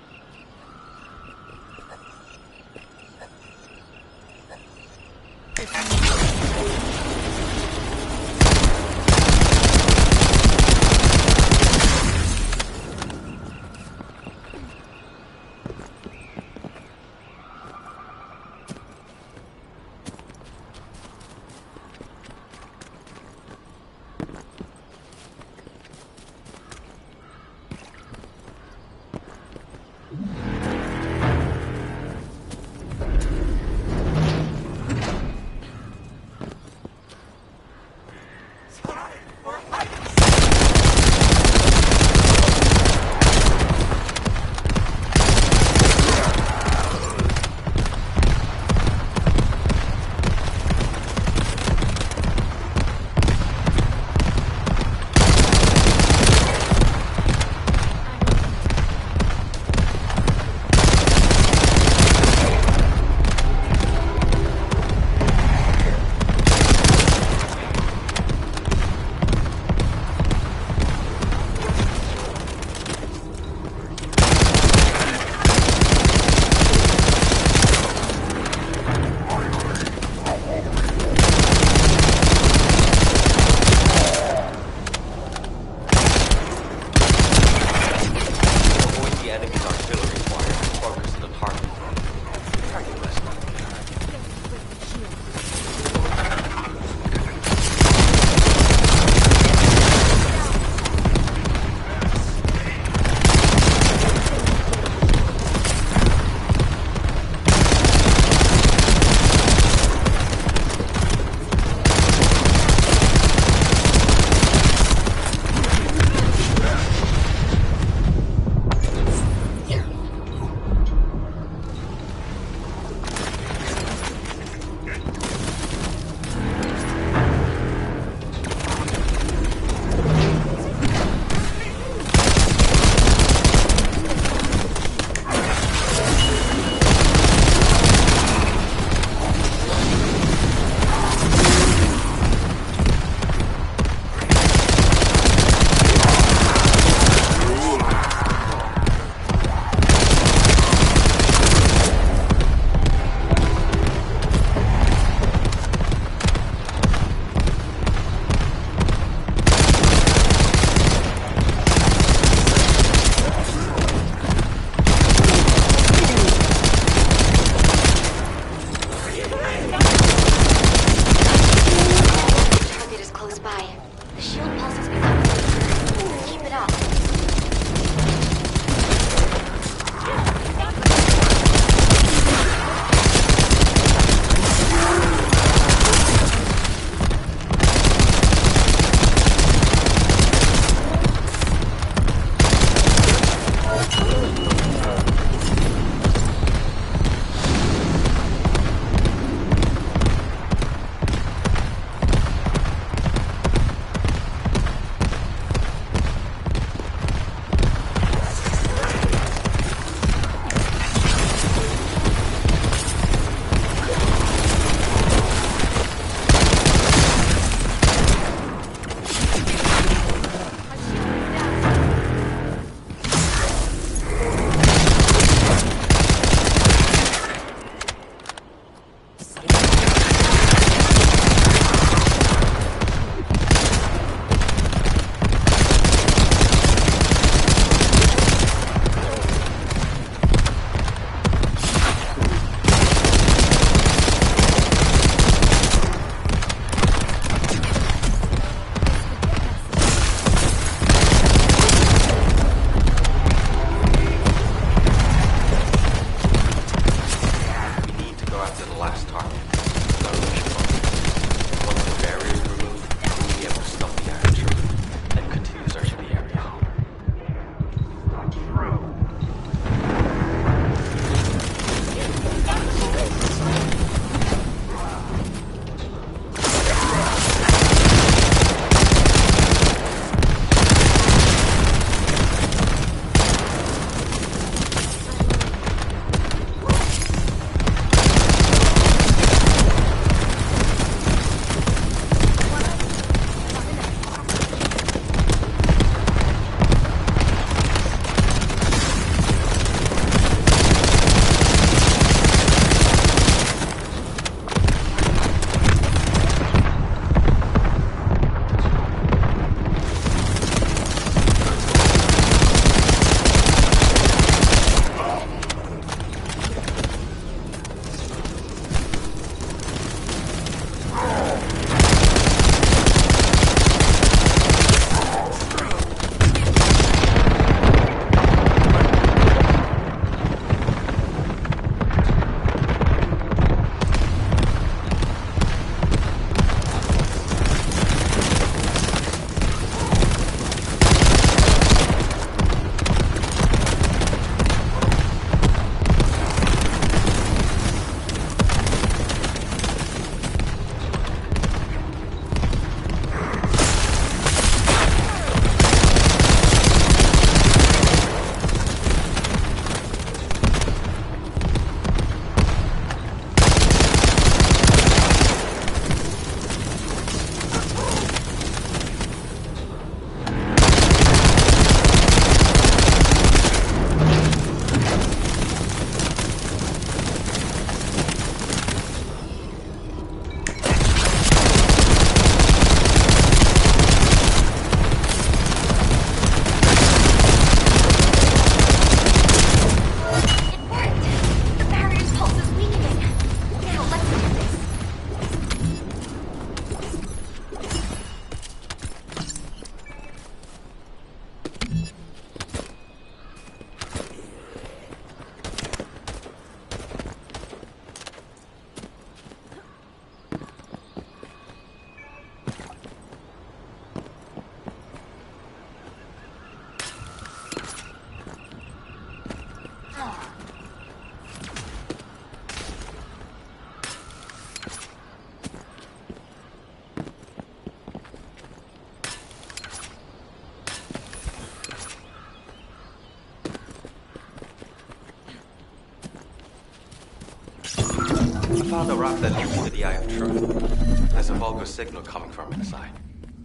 Found a rock that leads to the Eye of Truth. There's a vulgar signal coming from inside.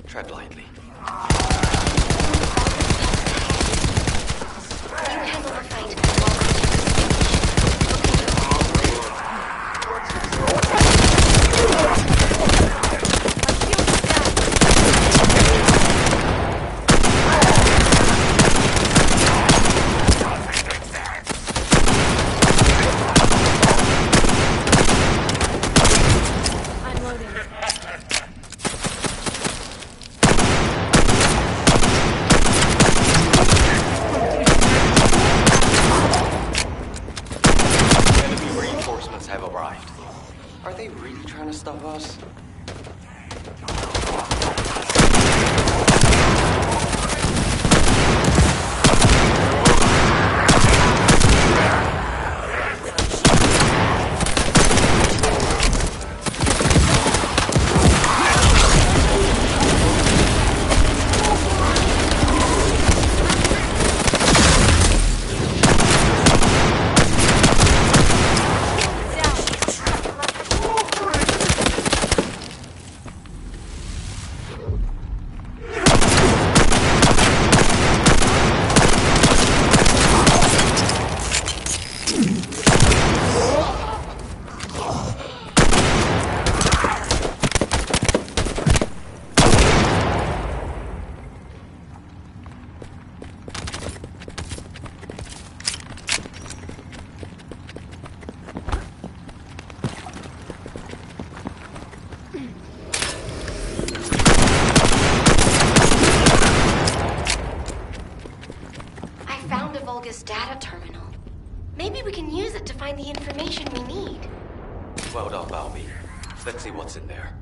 Tread lightly. You handle the fight. Stop us. Data terminal. Maybe we can use it to find the information we need. Well done, Valby. Let's see what's in there.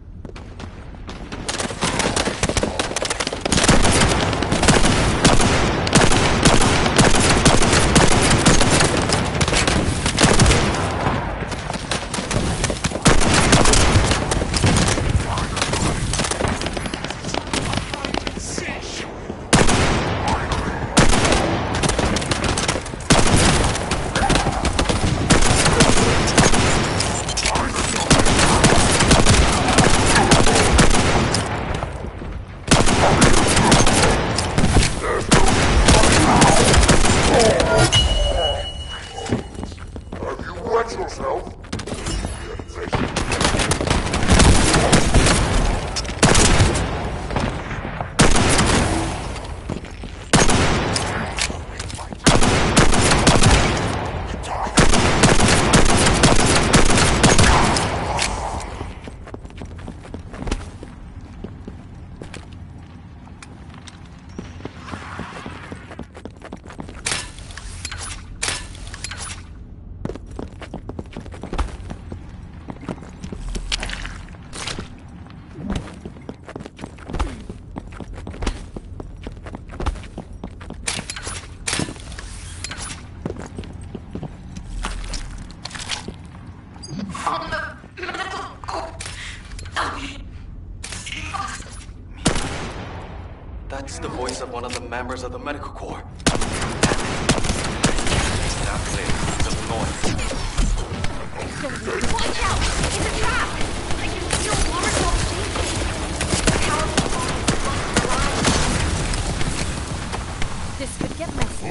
That's the voice of one of the members of the medical corps. Now clear. There's noise. Watch out! It's a trap! I can feel water chasing. Powerful lines. This could get messy.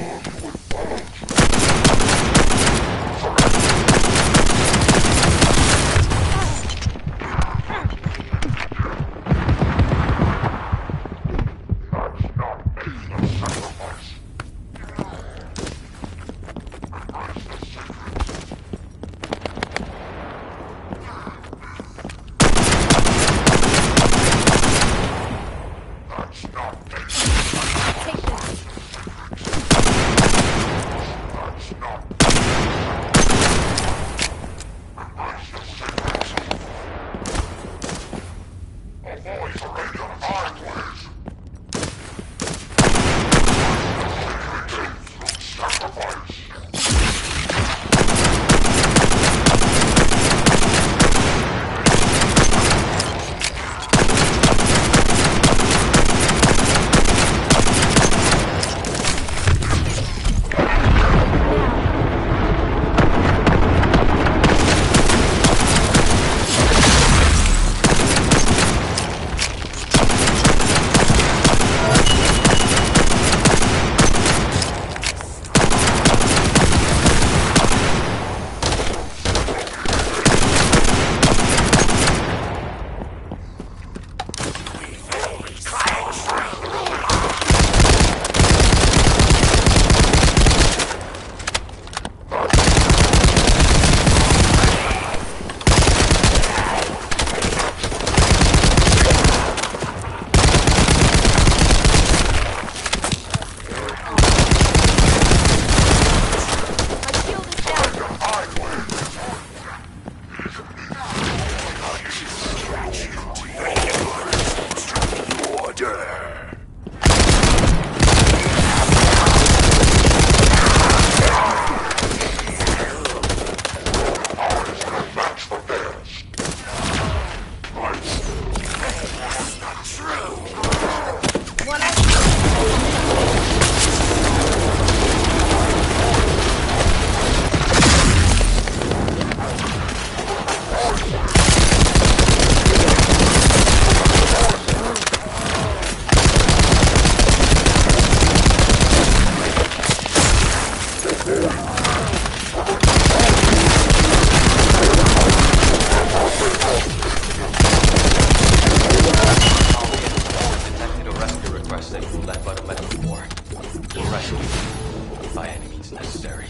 necessary.